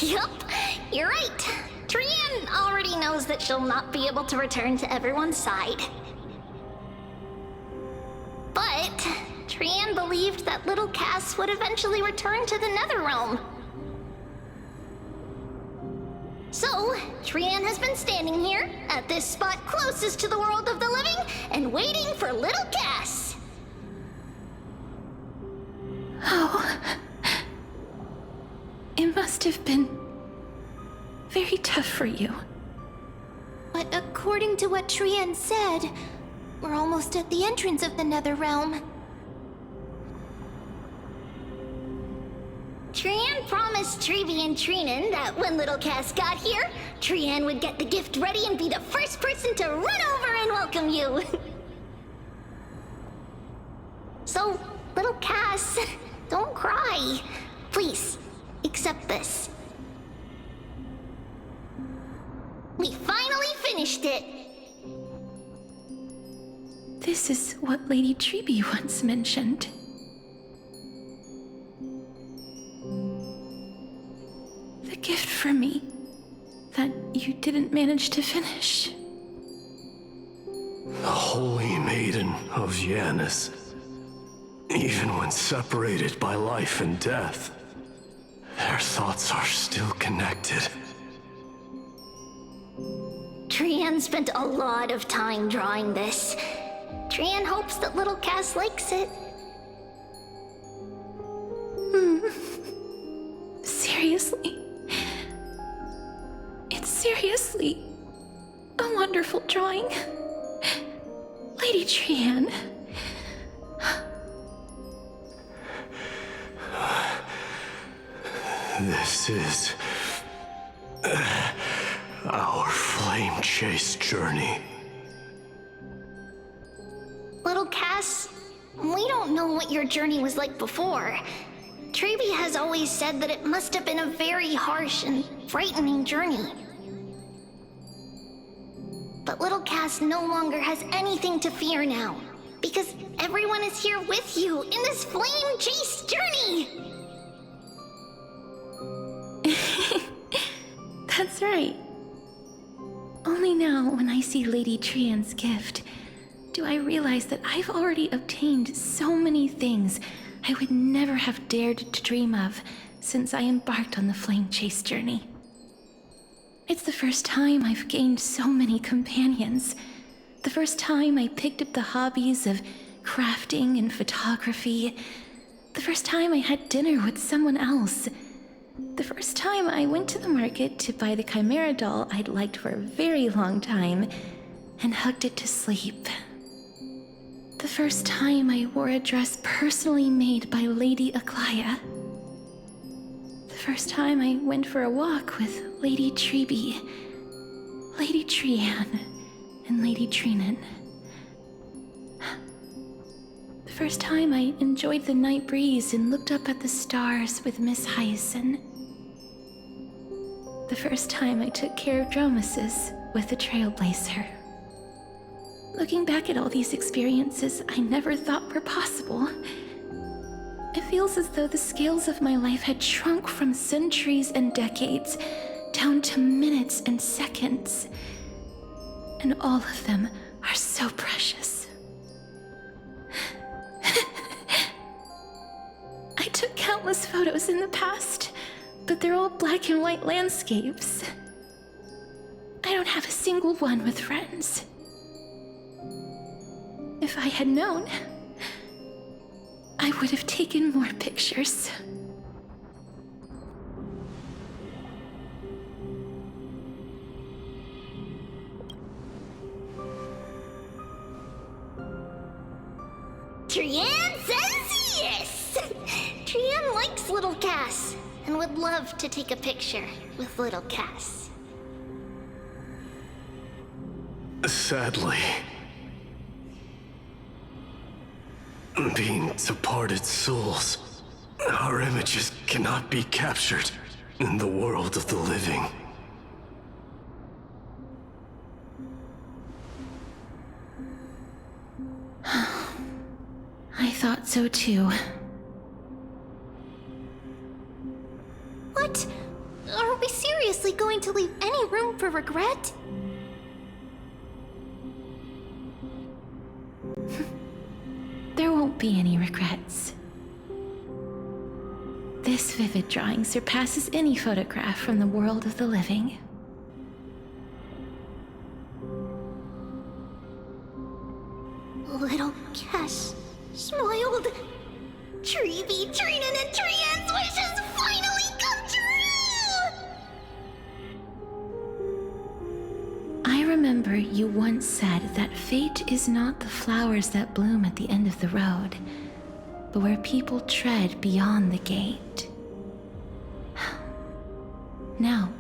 Yup, you're right. Trian already knows that she'll not be able to return to everyone's side. But Trian believed that little Cass would eventually return to the Netherrealm. So, Trian has been standing here, at this spot closest to the world of the living, and waiting for little Cass. Oh. It must have been very tough for you. But according to what Trian said, we're almost at the entrance of the Netherrealm. Trian promised Trevi and Trinan that when little Cass got here, Trian would get the gift ready and be the first person to run over and welcome you. So, little Cass, don't cry. Please, accept this. We finally finished it! This is what Lady Treeby once mentioned. The gift for me that you didn't manage to finish. The Holy Maiden of Janus. Even when separated by life and death, their thoughts are still connected. Trian spent a lot of time drawing this. Trian hopes that little Cass likes it. Seriously? It's seriously a wonderful drawing. Lady Trian. This is our flame chase journey. Little Cass, we don't know what your journey was like before. Treeby has always said that it must have been a very harsh and frightening journey. But little Cass no longer has anything to fear now, because everyone is here with you in this flame chase journey! That's right. Only now, when I see Lady Trian's gift, do I realize that I've already obtained so many things I would never have dared to dream of since I embarked on the flame chase journey. It's the first time I've gained so many companions. The first time I picked up the hobbies of crafting and photography. The first time I had dinner with someone else. The first time I went to the market to buy the Chimera doll I'd liked for a very long time and hugged it to sleep. The first time I wore a dress personally made by Lady Aglaya. The first time I went for a walk with Lady Treeby, Lady Trianne, and Lady Trinan. The first time I enjoyed the night breeze and looked up at the stars with Miss Hyacin. The first time I took care of Dromesis with the Trailblazer. Looking back at all these experiences I never thought were possible, it feels as though the scales of my life had shrunk from centuries and decades down to minutes and seconds. And all of them are so precious. I took countless photos in the past, but they're all black and white landscapes. I don't have a single one with friends. If I had known, I would have taken more pictures. Trianne says yes! Trianne likes little Cass and would love to take a picture with little Cass. Sadly, being departed souls, our images cannot be captured in the world of the living. I thought so too. What? Are we seriously going to leave any room for regret? There won't be any regrets. This vivid drawing surpasses any photograph from the world of the living. Little Cass smiled. Treeby, Trinan, and Trianne's wishes finally come true! I remember you once said that fate is not the flowers that bloom at the end of the road, but where people tread beyond the gate. Now,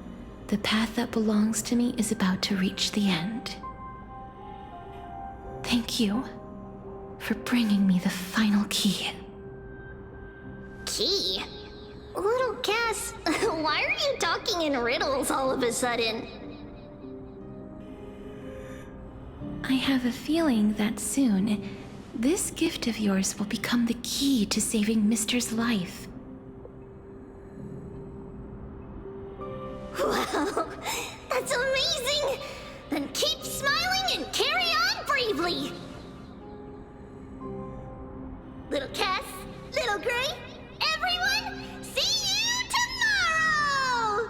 the path that belongs to me is about to reach the end. Thank you for bringing me the final key. Key? Little Cass, why are you talking in riddles all of a sudden? I have a feeling that soon, this gift of yours will become the key to saving Mister's life. Wow, that's amazing! Then keep smiling and carry on bravely! Little Cass, Little Gray, everyone, see you tomorrow!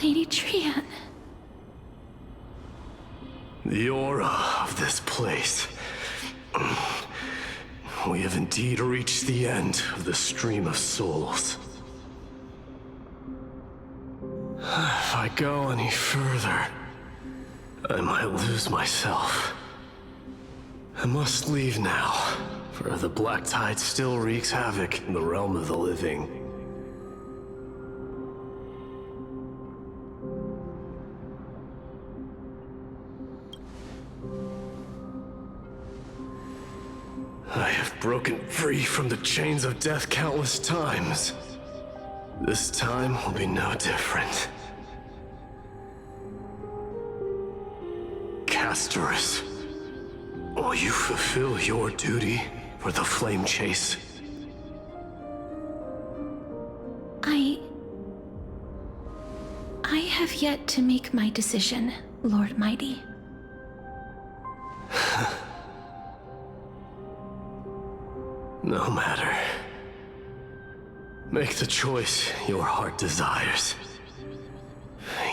Lady Trianne. The aura of this place. We have indeed reached the end of the stream of souls. If I go any further, I might lose myself. I must leave now, for the black tide still wreaks havoc in the realm of the living. I have broken free from the chains of death countless times. This time will be no different. Castorus, will you fulfill your duty for the flame chase? I have yet to make my decision, Lord Mighty. No matter. Make the choice your heart desires.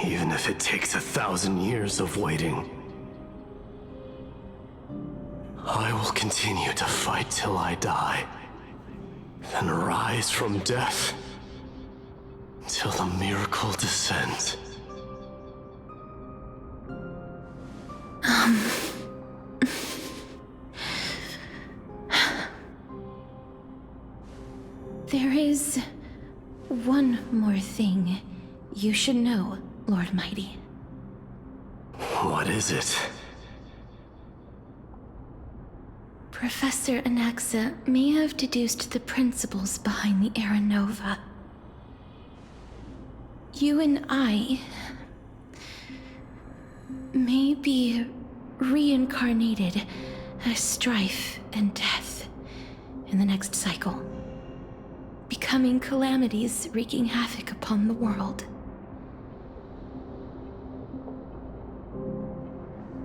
Even if it takes 1,000 years of waiting. I will continue to fight till I die. Then rise from death. Till the miracle descends. There is one more thing you should know, Lord Mighty. What is it? Professor Anaxa may have deduced the principles behind the Era Nova. You and I may be reincarnated as strife and death in the next cycle, becoming calamities wreaking havoc upon the world.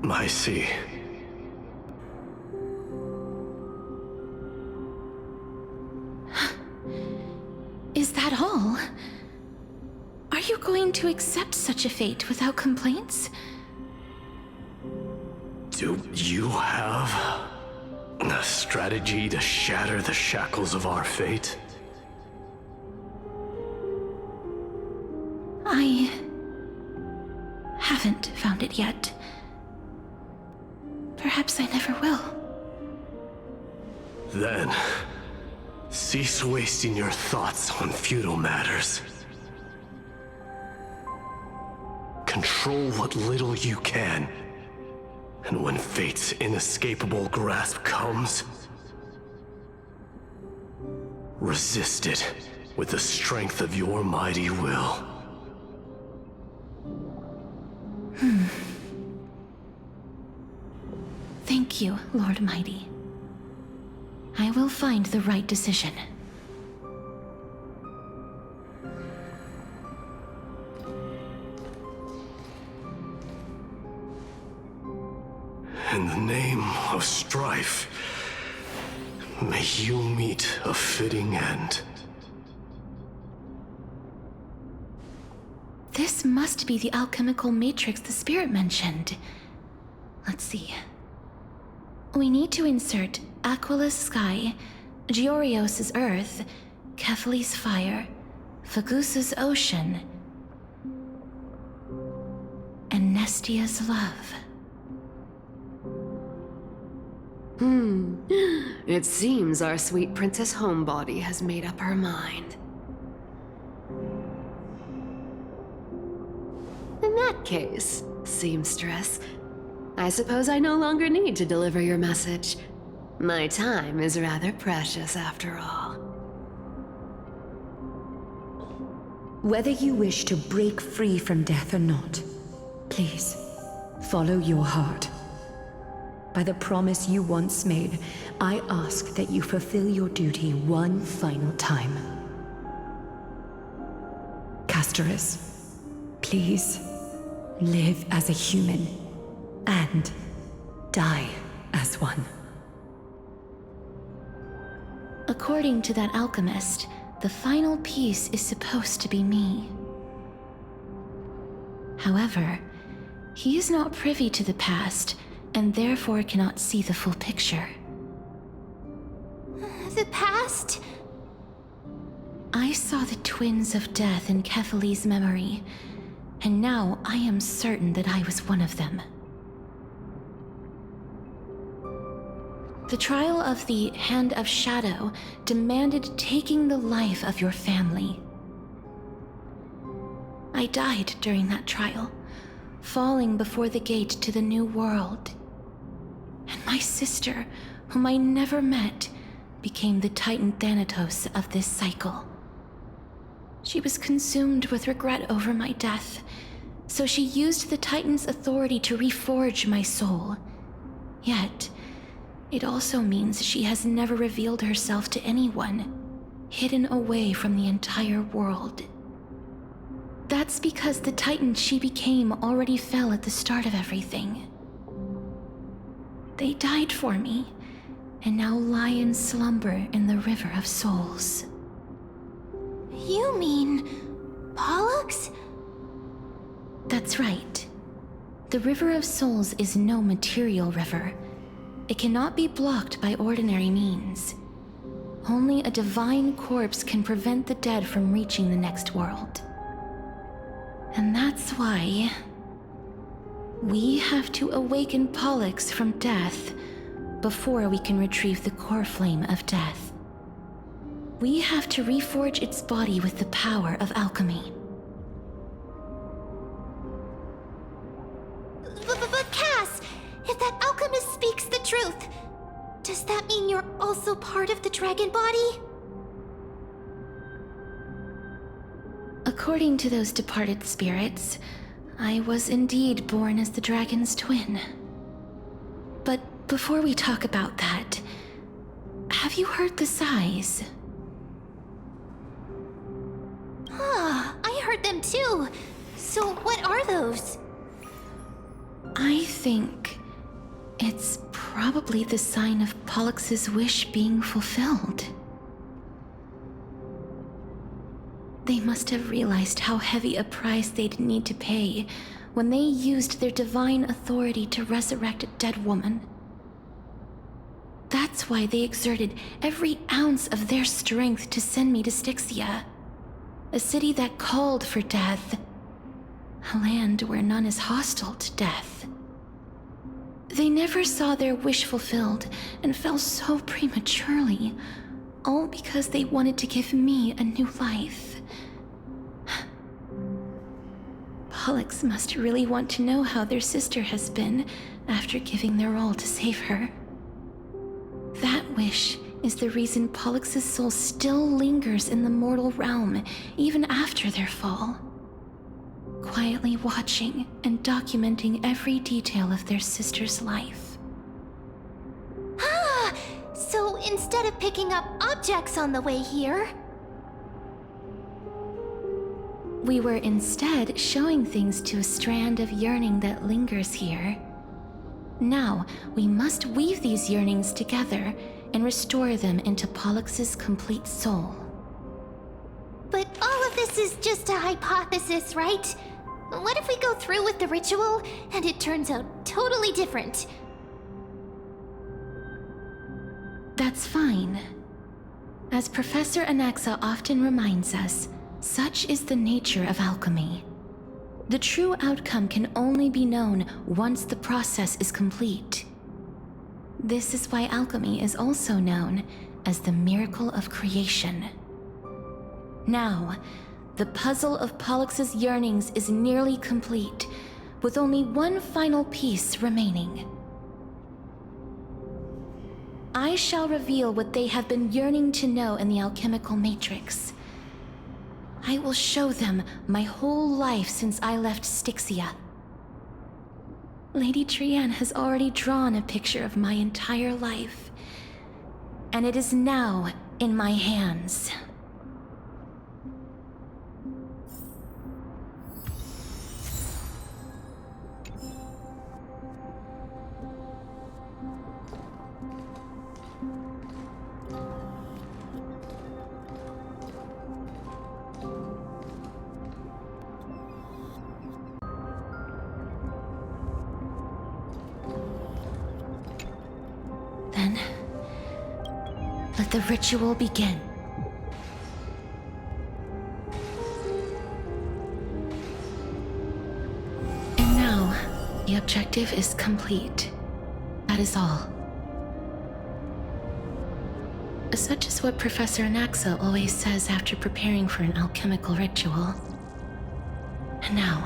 I see. Is that all? Are you going to accept such a fate without complaints? Do you have a strategy to shatter the shackles of our fate? I haven't found it yet. Perhaps I never will. Then, cease wasting your thoughts on futile matters. Control what little you can, and when fate's inescapable grasp comes, resist it with the strength of your mighty will. Thank you, Lord Mighty. I will find the right decision. In the name of strife, may you meet a fitting end. This must be the alchemical matrix the spirit mentioned. Let's see. We need to insert Aquila's sky, Georios' earth, Kethali's fire, Fagusa's ocean, and Nestia's love. It seems our sweet Princess Homebody has made up her mind. In that case, seamstress, I suppose I no longer need to deliver your message. My time is rather precious after all. Whether you wish to break free from death or not, please, follow your heart. By the promise you once made, I ask that you fulfill your duty one final time. Castorus, please, live as a human, and die as one. According to that alchemist, the final piece is supposed to be me. However, he is not privy to the past, and therefore cannot see the full picture. The past? I saw the twins of death in Kethali's memory, and now I am certain that I was one of them. The trial of the Hand of Shadow demanded taking the life of your family. I died during that trial, falling before the gate to the new world. And my sister, whom I never met, became the Titan Thanatos of this cycle. She was consumed with regret over my death, so she used the Titan's authority to reforge my soul. Yet, it also means she has never revealed herself to anyone, hidden away from the entire world. That's because the Titan she became already fell at the start of everything. They died for me, and now lie in slumber in the River of Souls. You mean Pollux? That's right. The River of Souls is no material river. It cannot be blocked by ordinary means. Only a divine corpse can prevent the dead from reaching the next world. And that's why we have to awaken Pollux from death before we can retrieve the core flame of death. We have to reforge its body with the power of alchemy. But Cass, if that alchemist speaks the truth, does that mean you're also part of the dragon body? According to those departed spirits, I was indeed born as the dragon's twin. But before we talk about that, have you heard the sighs? I heard them too. So what are those? I think it's probably the sign of Pollux's wish being fulfilled. They must have realized how heavy a price they'd need to pay when they used their divine authority to resurrect a dead woman. That's why they exerted every ounce of their strength to send me to Estigia, a city that called for death, a land where none is hostile to death. They never saw their wish fulfilled and fell so prematurely, all because they wanted to give me a new life. Pollux must really want to know how their sister has been after giving their all to save her. That wish is the reason Pollux's soul still lingers in the mortal realm even after their fall, quietly watching and documenting every detail of their sister's life. So instead of picking up objects on the way here, we were instead showing things to a strand of yearning that lingers here. Now, we must weave these yearnings together and restore them into Pollux's complete soul. But all of this is just a hypothesis, right? What if we go through with the ritual and it turns out totally different? That's fine. As Professor Anaxa often reminds us, such is the nature of alchemy. The true outcome can only be known once the process is complete. This is why alchemy is also known as the miracle of creation. Now, the puzzle of Pollux's yearnings is nearly complete, with only one final piece remaining. I shall reveal what they have been yearning to know in the alchemical matrix. I will show them my whole life since I left Estigia. Lady Trianne has already drawn a picture of my entire life, and it is now in my hands. Then, let the ritual begin. And now, the objective is complete. That is all. Such is what Professor Anaxa always says after preparing for an alchemical ritual. And now,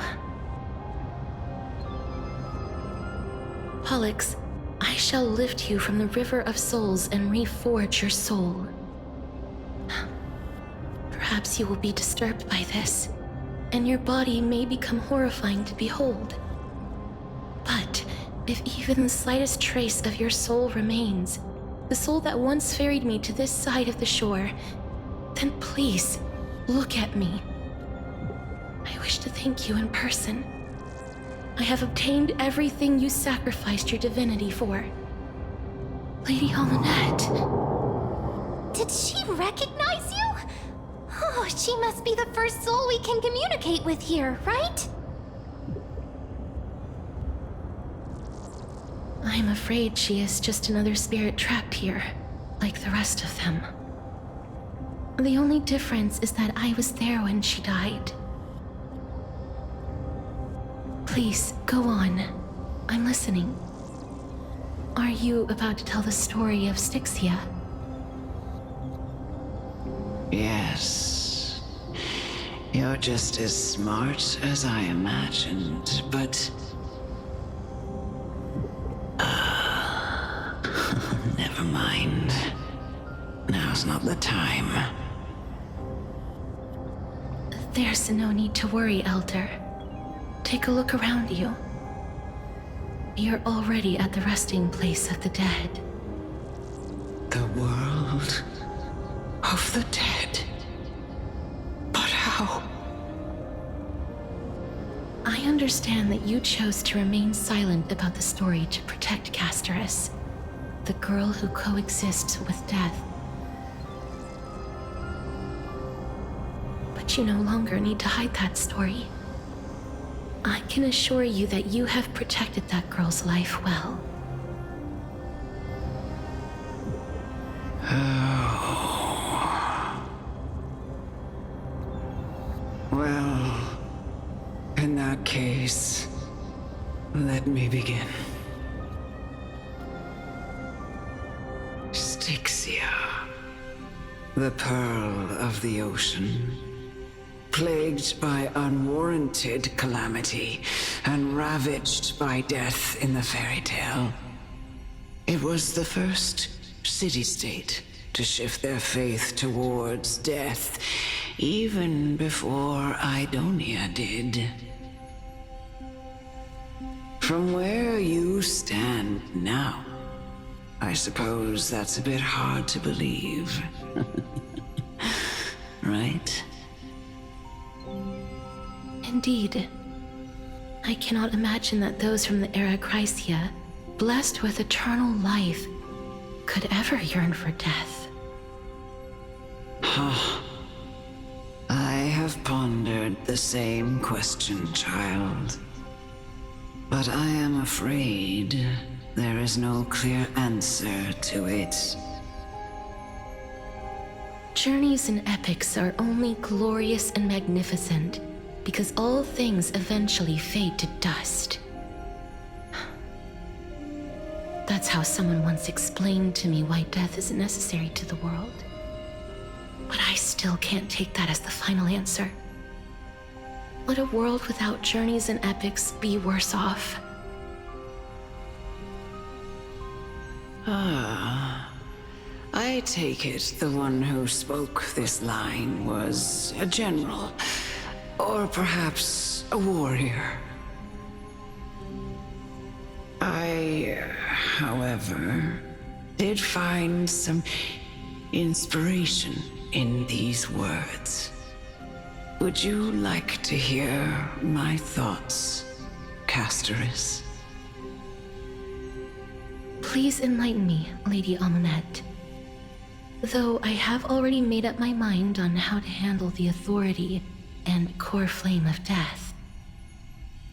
Pollux, I shall lift you from the river of souls and reforge your soul. Perhaps you will be disturbed by this, and your body may become horrifying to behold. But if even the slightest trace of your soul remains, the soul that once ferried me to this side of the shore, then please, look at me. I wish to thank you in person. I have obtained everything you sacrificed your divinity for. Lady Almanette. Did she recognize you? Oh, she must be the first soul we can communicate with here, right? I'm afraid she is just another spirit trapped here, like the rest of them. The only difference is that I was there when she died. Please, go on. I'm listening. Are you about to tell the story of Estigia? Yes. You're just as smart as I imagined, but... never mind. Now's not the time. There's no need to worry, Elder. Take a look around you. You're already at the resting place of the dead. The world of the dead? But how? I understand that you chose to remain silent about the story to protect Casterus, the girl who coexists with death. But you no longer need to hide that story. I can assure you that you have protected that girl's life well. Oh. Well, in that case, let me begin. Estigia, the pearl of the ocean, plagued by unwarranted calamity and ravaged by death in the fairy tale. It was the first city-state to shift their faith towards death, even before Idonia did. From where you stand now, I suppose that's a bit hard to believe. Right? Indeed. I cannot imagine that those from the era Chrysia, blessed with eternal life, could ever yearn for death. I have pondered the same question, child. But I am afraid there is no clear answer to it. Journeys and epics are only glorious and magnificent because all things eventually fade to dust. That's how someone once explained to me why death is necessary to the world. But I still can't take that as the final answer. Would a world without journeys and epics be worse off? I take it the one who spoke this line was a general, or perhaps a warrior. I, however, did find some inspiration in these words. Would you like to hear my thoughts, Casterus? Please enlighten me, Lady Amunet. Though I have already made up my mind on how to handle the authority and core flame of death.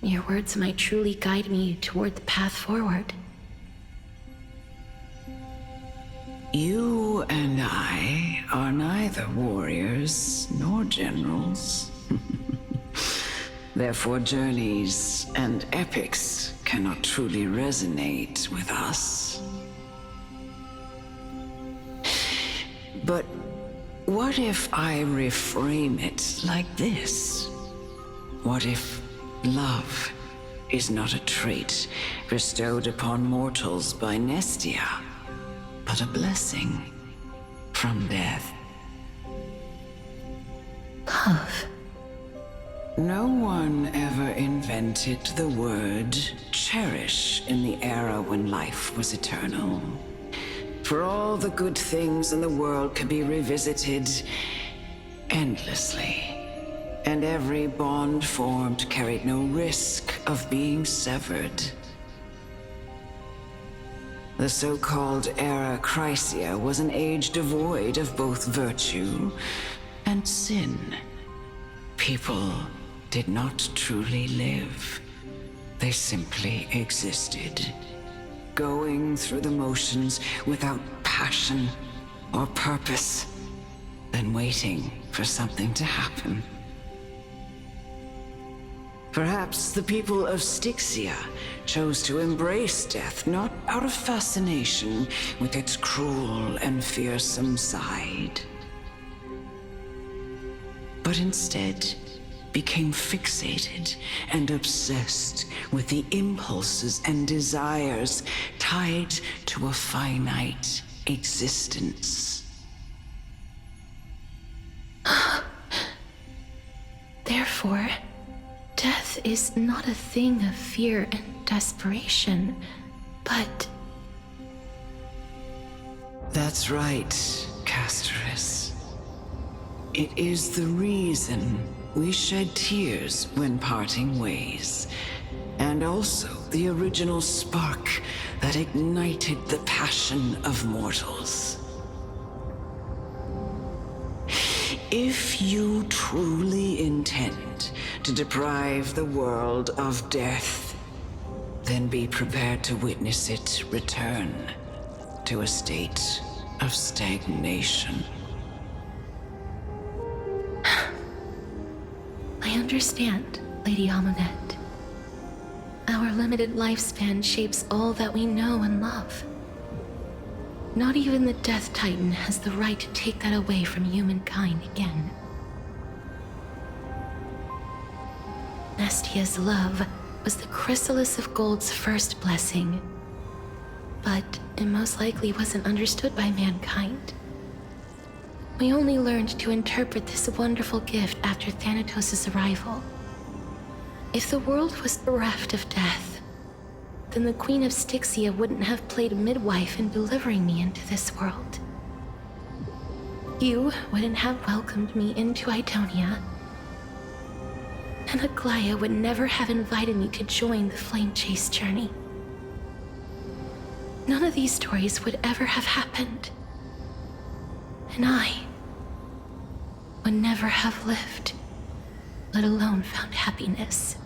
Your words might truly guide me toward the path forward. You and I are neither warriors nor generals. Therefore, journeys and epics cannot truly resonate with us. But what if I reframe it like this? What if love is not a trait bestowed upon mortals by Nestia, but a blessing from death? Love. No one ever invented the word cherish in the era when life was eternal. For all the good things in the world could be revisited endlessly, and every bond formed carried no risk of being severed. The so-called era Chrysia was an age devoid of both virtue and sin. People did not truly live. They simply existed, going through the motions without passion or purpose, then waiting for something to happen. Perhaps the people of Styxia chose to embrace death not out of fascination with its cruel and fearsome side, but instead became fixated and obsessed with the impulses and desires tied to a finite existence. Therefore, death is not a thing of fear and desperation, but... That's right, Casterus. It is the reason we shed tears when parting ways, and also the original spark that ignited the passion of mortals. If you truly intend to deprive the world of death, then be prepared to witness it return to a state of stagnation. I understand, Lady Amunet. Our limited lifespan shapes all that we know and love. Not even the Death Titan has the right to take that away from humankind again. Estigia's love was the chrysalis of gold's first blessing, but it most likely wasn't understood by mankind. We only learned to interpret this wonderful gift after Thanatos' arrival. If the world was bereft of death, then the Queen of Styxia wouldn't have played midwife in delivering me into this world. You wouldn't have welcomed me into Idonia, and Aglaia would never have invited me to join the flame chase journey. None of these stories would ever have happened, and I would never have lived, let alone found happiness.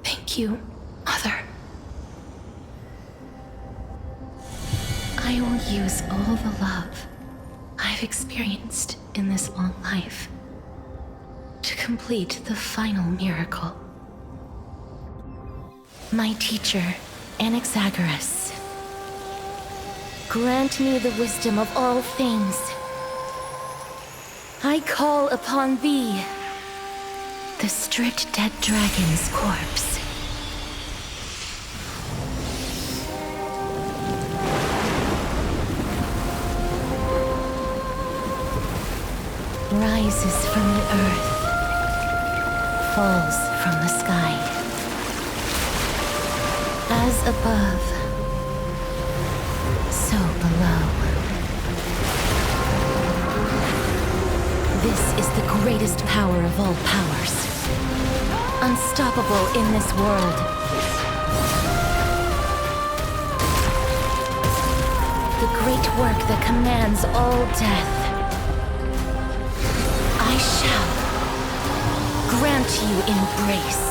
Thank you, Mother. I will use all the love I've experienced in this long life to complete the final miracle. My teacher, Anaxagoras, grant me the wisdom of all things. I call upon thee, the stripped dead dragon's corpse. Rises from the earth, falls from the sky. As above, so below. This is the greatest power of all powers. Unstoppable in this world. The great work that commands all death. I shall grant you embrace.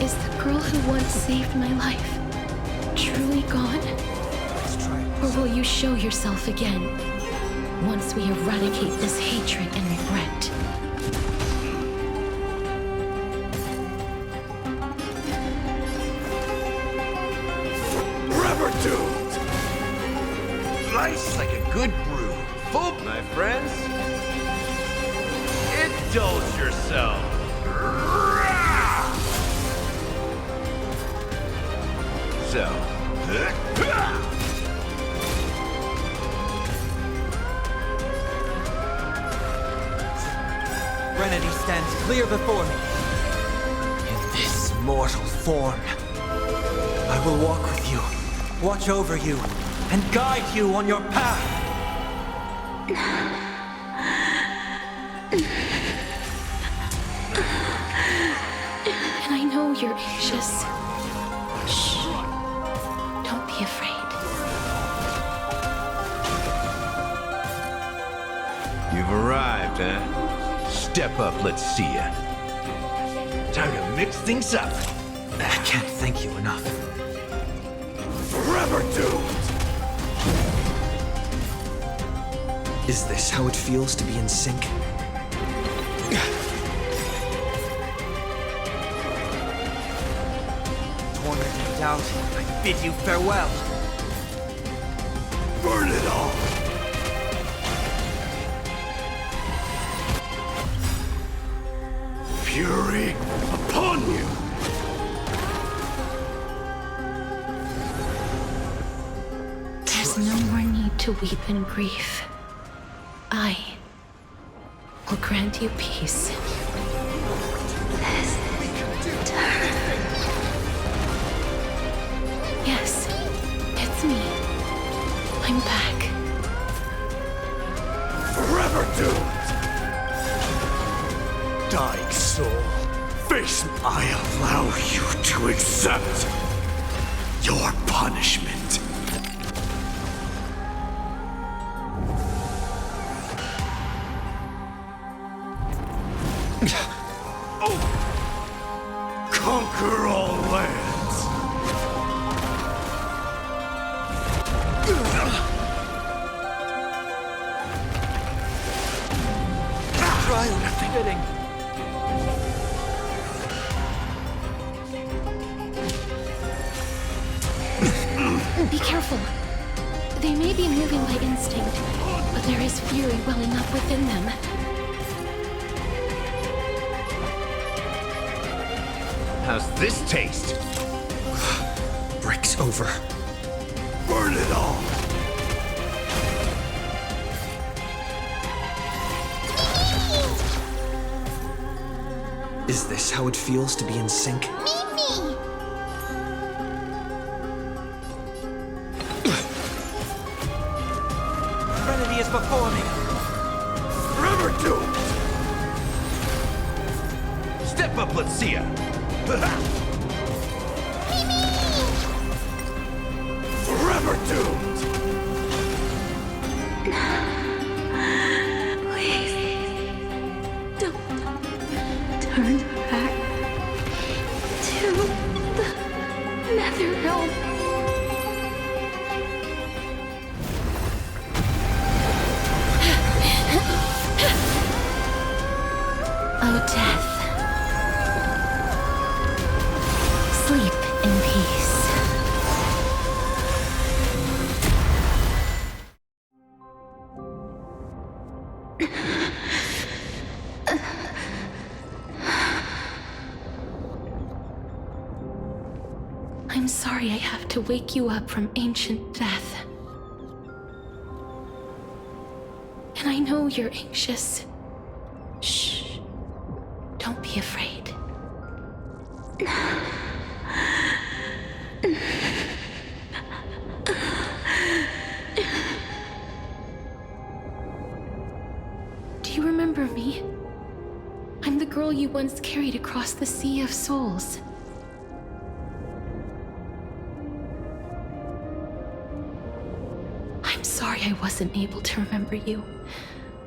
Is the girl who once saved my life truly gone? Or will you show yourself again, once we eradicate this hatred and regret? Rubber dude! Nice like a good brew. Full, my friends. Indulge yourself. So, Renity stands clear before me. In this mortal form, I will walk with you, watch over you, and guide you on your path. And I know you're anxious. Shh. Don't be afraid. you've arrived, huh? Step up, let's see ya. Time to mix things up. I can't thank you enough. Forever doomed! Is this how it feels to be in sync? Torment and doubt, I bid you farewell. Burn it all! Fury upon you! There's no more need to weep in grief. I will grant you peace. Yes, it's me. I'm back. Forever doomed! Dying soul, face me. I allow you to accept your punishment. Conquer all lands. Trial fitting. Be careful. They may be moving by instinct, but there is fury welling up within them. How's this taste? Breaks over. Burn it all! Is this how it feels to be in sync? Mimi! Serenity is before me. Forever doomed! Step up, let's see ya! Forever doomed! Please, don't turn back to the Netherrealm. Oh, death. Sleep in peace. I'm sorry I have to wake you up from ancient death. And I know you're anxious. Shh. Don't be afraid. Do you remember me? I'm the girl you once carried across the Sea of Souls. I'm sorry I wasn't able to remember you,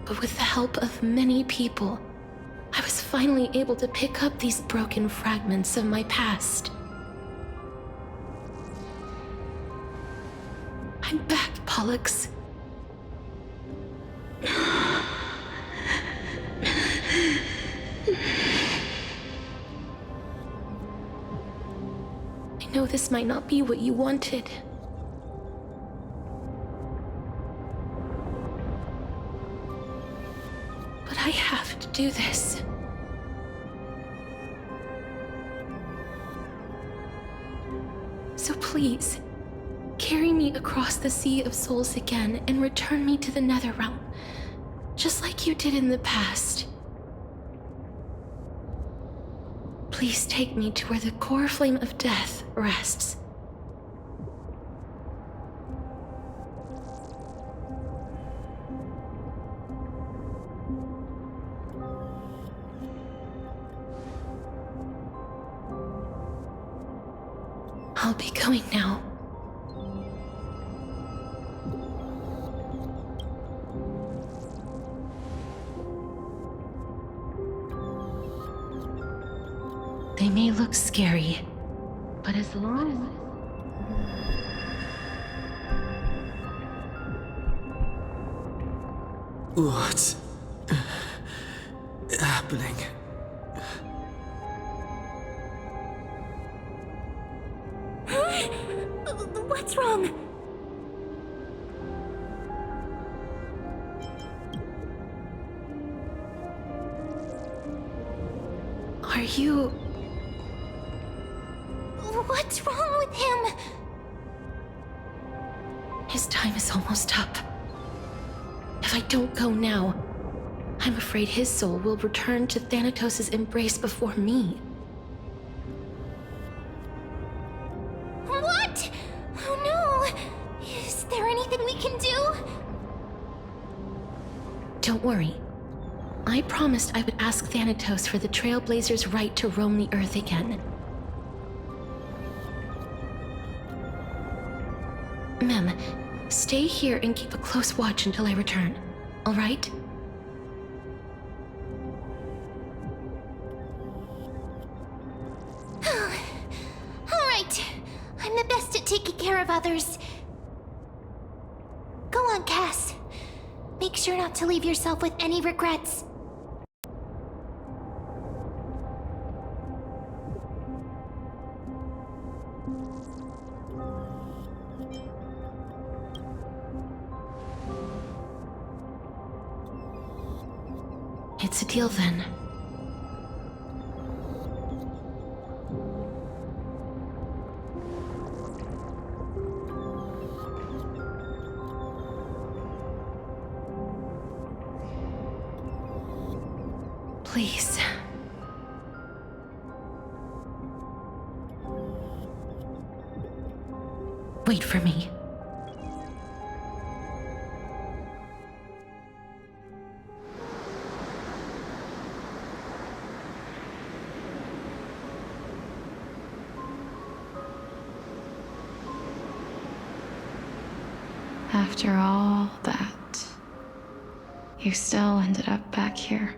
but with the help of many people, I was finally able to pick up these broken fragments of my past. I'm back, Pollux. I know this might not be what you wanted. But I have to do this. So please, carry me across the Sea of Souls again and return me to the Netherrealm, just like you did in the past. Please take me to where the core flame of death rests. I'll be going now. They may look scary, but as long as... What's happening? What's wrong? Are you... What's wrong with him? His time is almost up. If I don't go now, I'm afraid his soul will return to Thanatos' embrace before me. What? Oh no! Is there anything we can do? Don't worry. I promised I would ask Thanatos for the Trailblazers' right to roam the Earth again. Mem, stay here and keep a close watch until I return, all right? All right. I'm the best at taking care of others. Go on, Cass. Make sure not to leave yourself with any regrets. It's a deal then. Please. Wait for me. After all that, you still ended up back here.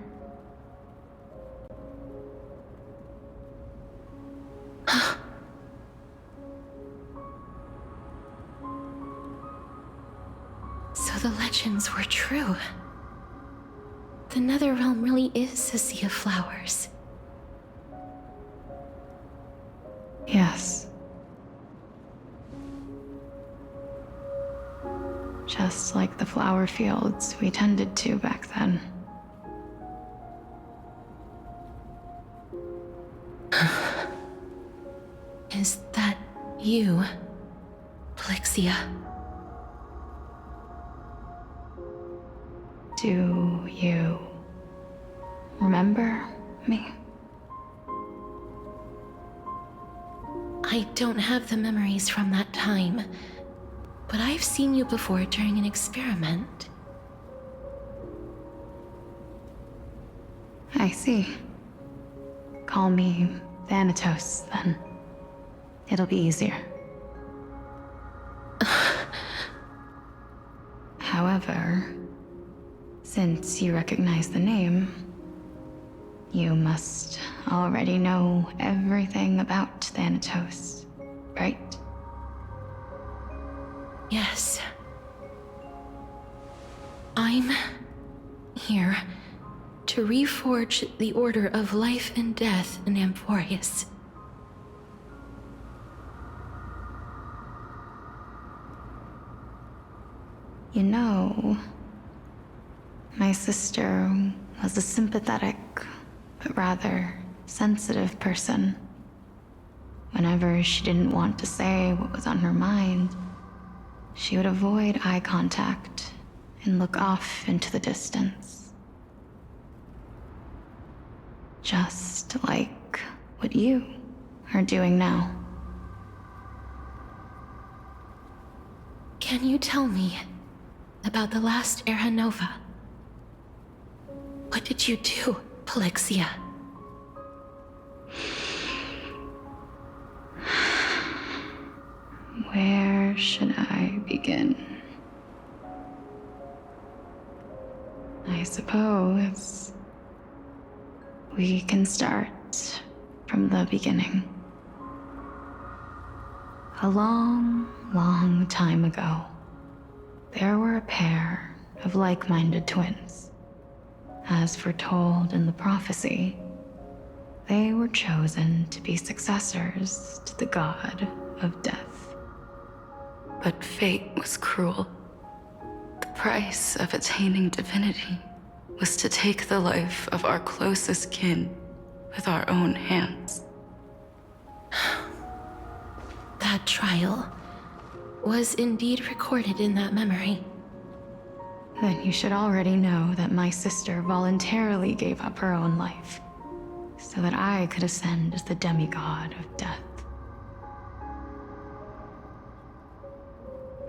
So the legends were true. The Netherrealm really is a sea of flowers. Yes. Just like the flower fields we tended to back then. Is that you, Plixia? Do you remember me? I don't have the memories from that time, but I've seen you before during an experiment. I see. Call me Thanatos, then. It'll be easier. However, since you recognize the name, you must already know everything about Thanatos, right? Yes. I'm here to reforge the order of life and death in Amphorius. You know, my sister was a sympathetic, but rather sensitive person. Whenever she didn't want to say what was on her mind, she would avoid eye contact and look off into the distance. Just like what you are doing now. Can you tell me about the last Era Nova? What did you do, Plixia? Where should I begin? I suppose we can start from the beginning. A long, long time ago, there were a pair of like-minded twins. As foretold in the prophecy, they were chosen to be successors to the god of death. But fate was cruel. The price of attaining divinity was to take the life of our closest kin with our own hands. That trial was indeed recorded in that memory. Then you should already know that my sister voluntarily gave up her own life, so that I could ascend as the demigod of death.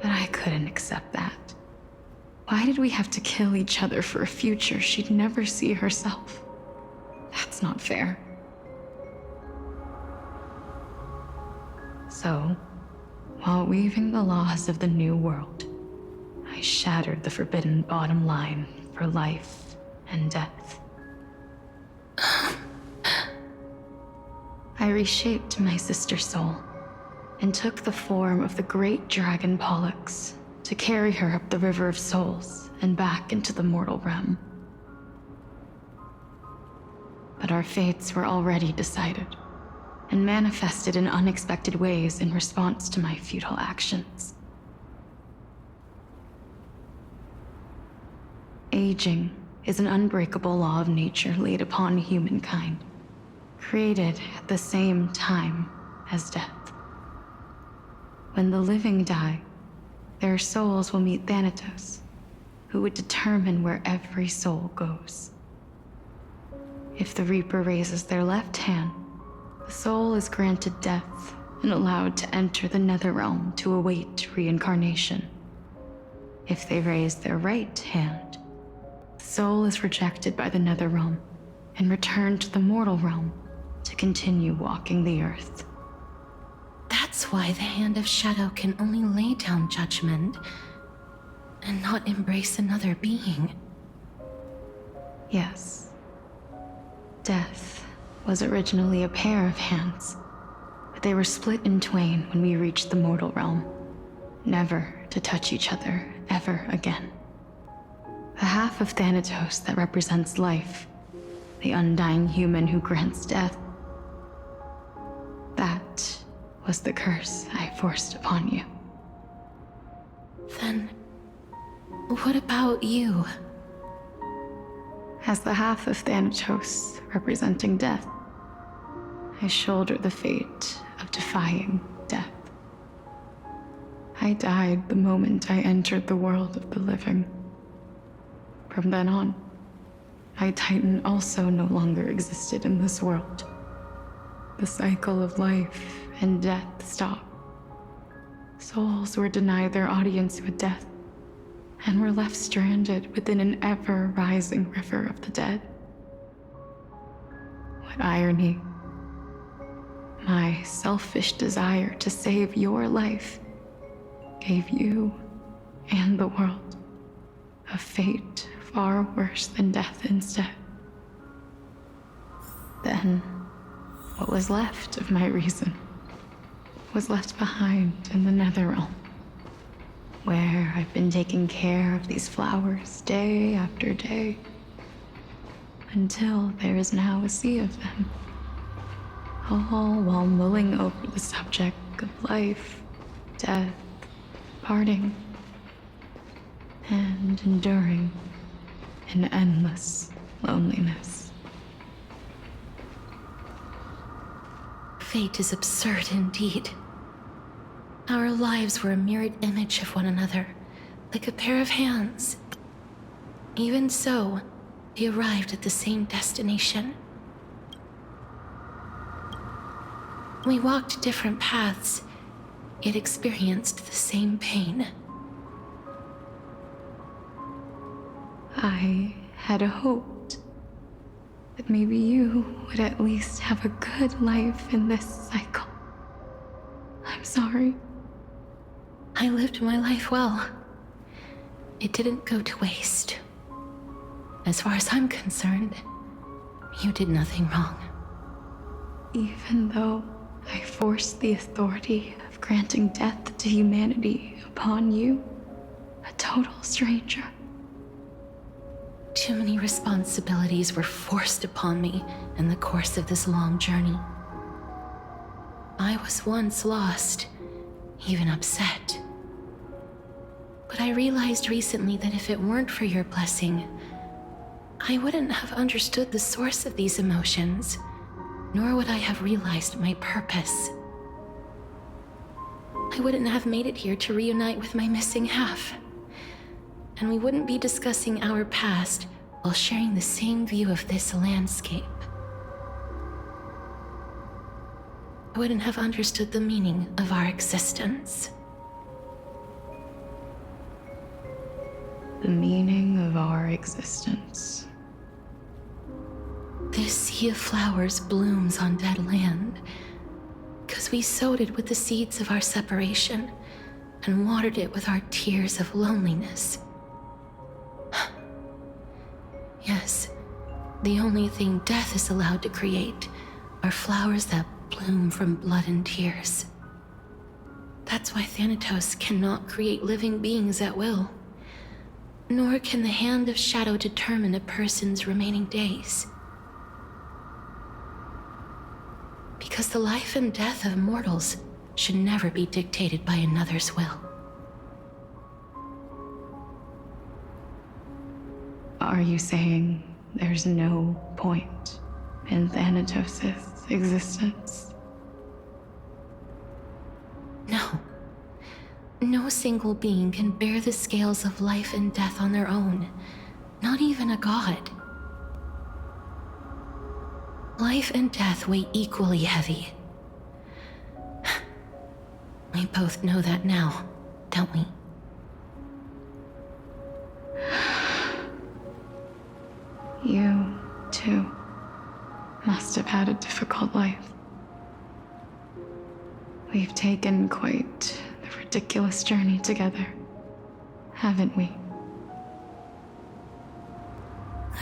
But I couldn't accept that. Why did we have to kill each other for a future she'd never see herself? That's not fair. So, while weaving the laws of the new world, I shattered the forbidden bottom line for life and death. I reshaped my sister's soul and took the form of the great dragon Pollux to carry her up the River of Souls and back into the mortal realm. But our fates were already decided and manifested in unexpected ways in response to my futile actions. Aging is an unbreakable law of nature laid upon humankind, created at the same time as death. When the living die, their souls will meet Thanatos, who would determine where every soul goes. If the Reaper raises their left hand, the soul is granted death and allowed to enter the Netherrealm to await reincarnation. If they raise their right hand, the soul is rejected by the Netherrealm and returned to the mortal realm to continue walking the earth. That's why the Hand of Shadow can only lay down judgment and not embrace another being. Yes. Death was originally a pair of hands, but they were split in twain when we reached the mortal realm, never to touch each other ever again. The half of Thanatos that represents life, the undying human who grants death, that was the curse I forced upon you. Then, what about you? As the half of Thanatos representing death, I shoulder the fate of defying death. I died the moment I entered the world of the living. From then on, my Titan also no longer existed in this world. The cycle of life and death stopped. Souls were denied their audience with death and were left stranded within an ever-rising river of the dead. What irony. My selfish desire to save your life gave you and the world a fate far worse than death instead. Then, what was left of my reason was left behind in the Netherrealm, where I've been taking care of these flowers day after day, until there is now a sea of them, all while mulling over the subject of life, death, parting, and enduring in endless loneliness. Fate is absurd indeed. Our lives were a mirrored image of one another, like a pair of hands. Even so, we arrived at the same destination. We walked different paths, yet experienced the same pain. I had hoped that maybe you would at least have a good life in this cycle. I'm sorry. I lived my life well. It didn't go to waste. As far as I'm concerned, you did nothing wrong. Even though I forced the authority of granting death to humanity upon you, a total stranger, Too many responsibilities were forced upon me in the course of this long journey. I was once lost, even upset. But I realized recently that if it weren't for your blessing, I wouldn't have understood the source of these emotions, nor would I have realized my purpose. I wouldn't have made it here to reunite with my missing half. And we wouldn't be discussing our past while sharing the same view of this landscape. I wouldn't have understood the meaning of our existence. The meaning of our existence. This sea of flowers blooms on dead land, because we sowed it with the seeds of our separation and watered it with our tears of loneliness. Yes, the only thing death is allowed to create are flowers that bloom from blood and tears. That's why Thanatos cannot create living beings at will, nor can the hand of shadow determine a person's remaining days. Because the life and death of mortals should never be dictated by another's will. Are you saying there's no point in Thanatos' existence? No. No single being can bear the scales of life and death on their own, not even a god. Life and death weigh equally heavy. We both know that now, don't we? You, too, must have had a difficult life. We've taken quite the ridiculous journey together, haven't we?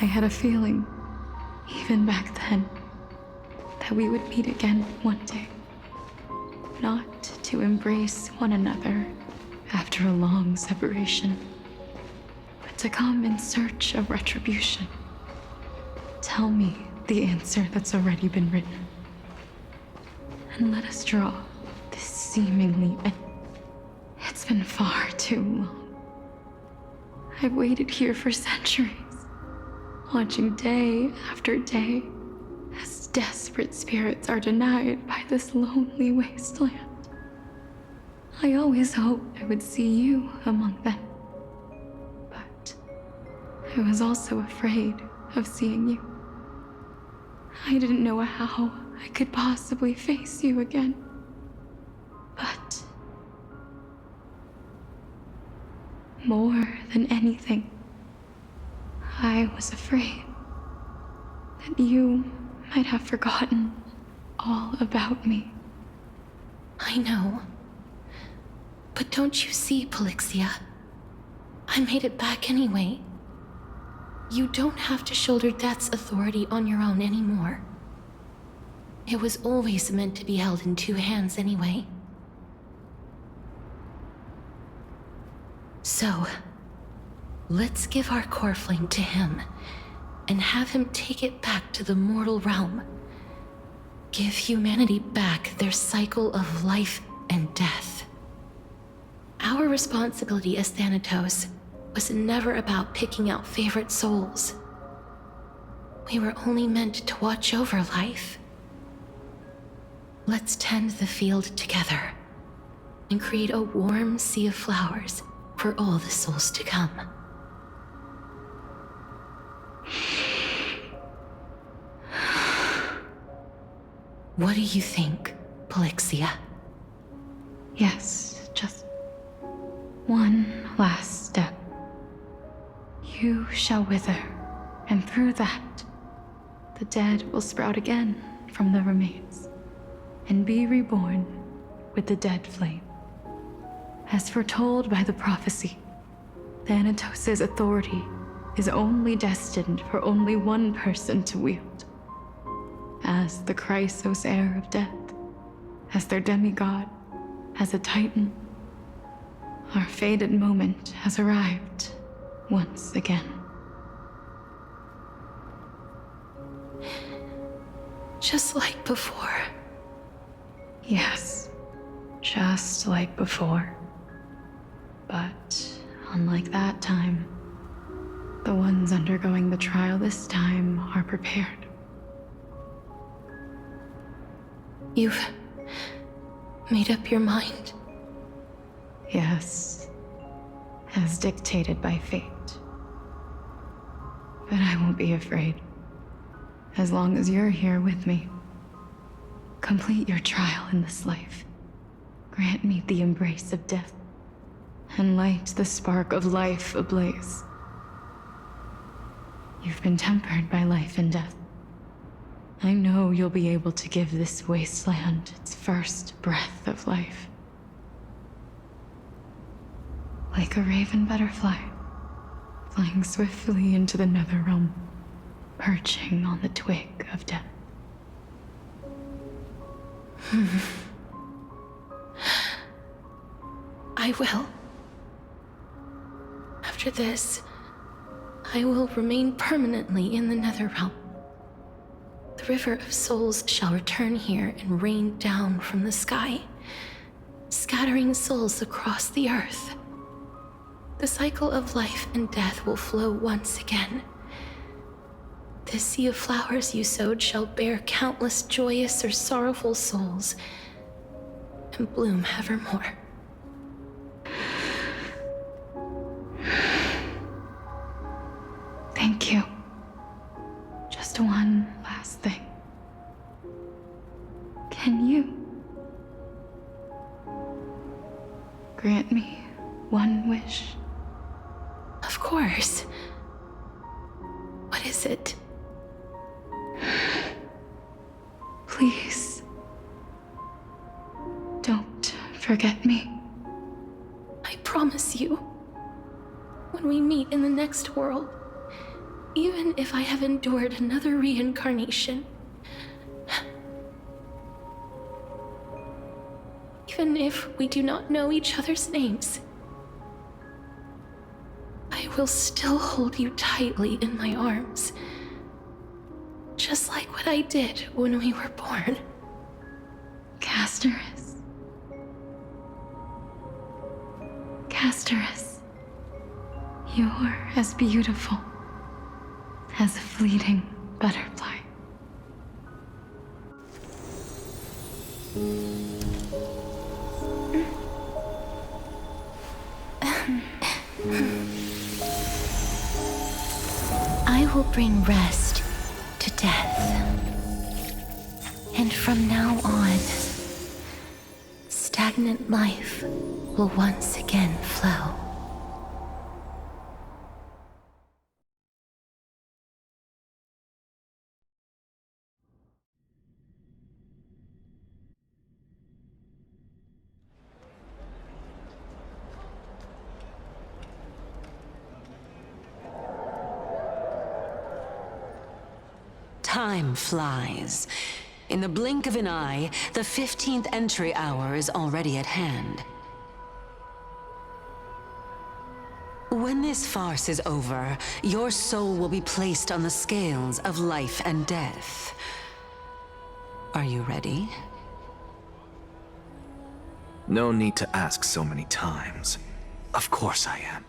I had a feeling, even back then, that we would meet again one day. Not to embrace one another after a long separation, but to come in search of retribution. Tell me the answer that's already been written. And let us draw this seemingly end. It's been far too long. I've waited here for centuries, watching day after day as desperate spirits are denied by this lonely wasteland. I always hoped I would see you among them. But I was also afraid of seeing you. I didn't know how I could possibly face you again. But more than anything, I was afraid that you might have forgotten all about me. I know. But don't you see, Polixia? I made it back anyway. You don't have to shoulder death's authority on your own anymore. It was always meant to be held in two hands anyway. So, let's give our core flame to him and have him take it back to the mortal realm. Give humanity back their cycle of life and death. Our responsibility as Thanatos was never about picking out favorite souls. We were only meant to watch over life. Let's tend the field together and create a warm sea of flowers for all the souls to come. What do you think, Polixia? Yes, just one last step. You shall wither, and through that, the dead will sprout again from the remains, and be reborn with the dead flame. As foretold by the prophecy, Thanatos' authority is only destined for only one person to wield. As the Chrysos heir of death, as their demigod, as a titan, our fated moment has arrived once again. Just like before. Yes, just like before. But unlike that time, the ones undergoing the trial this time are prepared. You've made up your mind? Yes, as dictated by fate. But I won't be afraid, as long as you're here with me. Complete your trial in this life. Grant me the embrace of death, and light the spark of life ablaze. You've been tempered by life and death. I know you'll be able to give this wasteland its first breath of life. Like a raven butterfly, flying swiftly into the netherrealm, perching on the twig of death. I will. After this, I will remain permanently in the Netherrealm. The River of Souls shall return here and rain down from the sky, scattering souls across the earth. The cycle of life and death will flow once again. This sea of flowers you sowed shall bear countless joyous or sorrowful souls, and bloom evermore. Thank you. Just one last thing. Can you grant me one wish? Of course. What is it? Please, don't forget me. I promise you, when we meet in the next world, even if I have endured another reincarnation, even if we do not know each other's names, I will still hold you tightly in my arms, just like what I did when we were born. Casterus. Casterus. You're as beautiful as a fleeting butterfly. I will bring rest to death. And from now on, stagnant life will once again flow. Time flies. In the blink of an eye, the 15th entry hour is already at hand. When this farce is over, your soul will be placed on the scales of life and death. Are you ready? No need to ask so many times. Of course I am.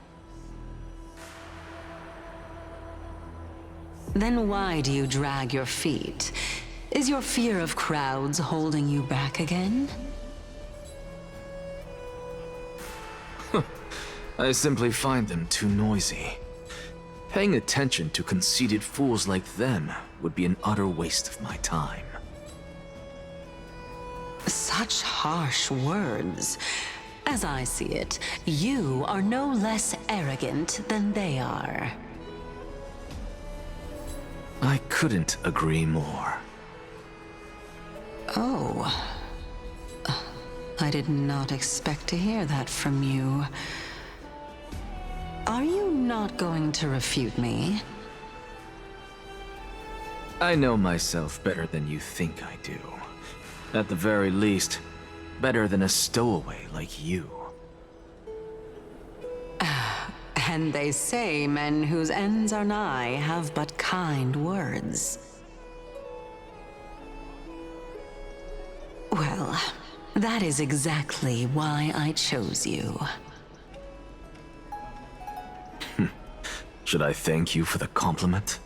Then why do you drag your feet? Is your fear of crowds holding you back again? I simply find them too noisy. Paying attention to conceited fools like them would be an utter waste of my time. Such harsh words. As I see it, you are no less arrogant than they are. I couldn't agree more. Oh. I did not expect to hear that from you. Are you not going to refute me? I know myself better than you think I do. At the very least, better than a stowaway like you. And they say men whose ends are nigh have but kind words. Well, that is exactly why I chose you. Should I thank you for the compliment?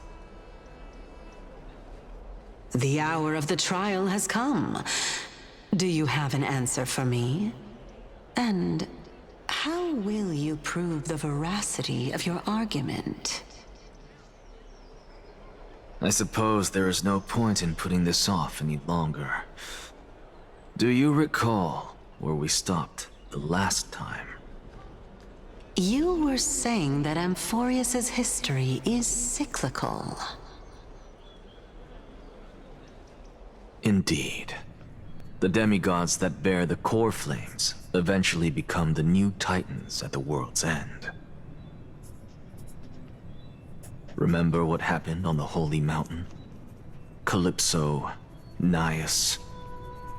The hour of the trial has come. Do you have an answer for me? And how will you prove the veracity of your argument? I suppose there is no point in putting this off any longer. Do you recall where we stopped the last time? You were saying that Amphorius's history is cyclical. Indeed. The demigods that bear the core flames eventually become the new titans at the world's end. Remember what happened on the Holy Mountain? Calypso, Naias.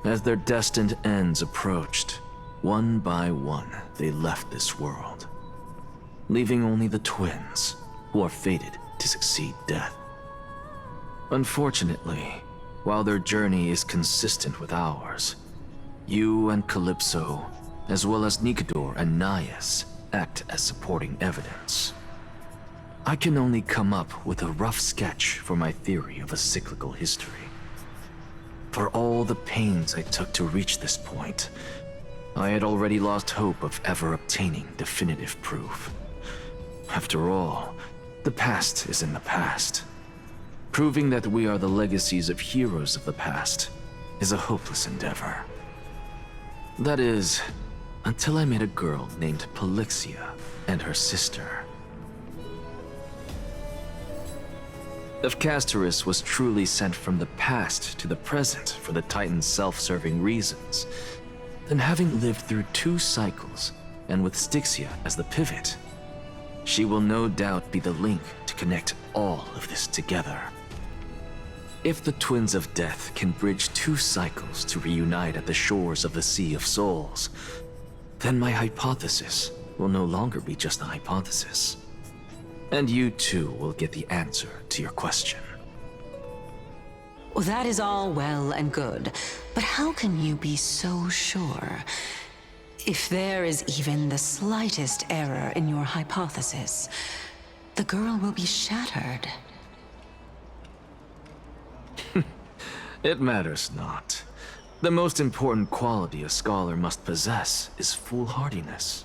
As their destined ends approached, one by one they left this world, leaving only the twins, who are fated to succeed death. Unfortunately, while their journey is consistent with ours, you and Calypso, as well as Nikador and Naias, act as supporting evidence. I can only come up with a rough sketch for my theory of a cyclical history. For all the pains I took to reach this point, I had already lost hope of ever obtaining definitive proof. After all, the past is in the past. Proving that we are the legacies of heroes of the past is a hopeless endeavor. That is, until I met a girl named Polixia and her sister. If Castorus was truly sent from the past to the present for the Titan's self-serving reasons, then having lived through 2 cycles, and with Styxia as the pivot, she will no doubt be the link to connect all of this together. If the Twins of Death can bridge 2 cycles to reunite at the shores of the Sea of Souls, then my hypothesis will no longer be just a hypothesis. And you too will get the answer to your question. Well, that is all well and good, but how can you be so sure? If there is even the slightest error in your hypothesis, the girl will be shattered. It matters not. The most important quality a scholar must possess is foolhardiness.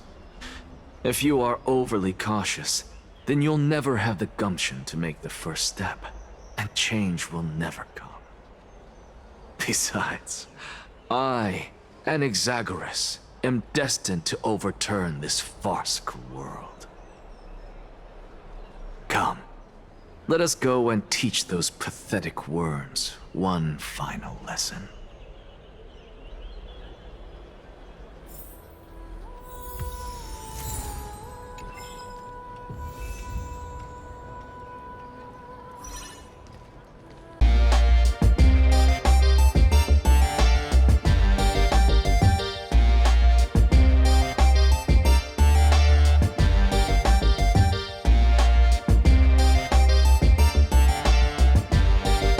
If you are overly cautious, then you'll never have the gumption to make the first step, and change will never come. Besides, I, Anaxagoras, am destined to overturn this farcical world. Come, let us go and teach those pathetic worms one final lesson.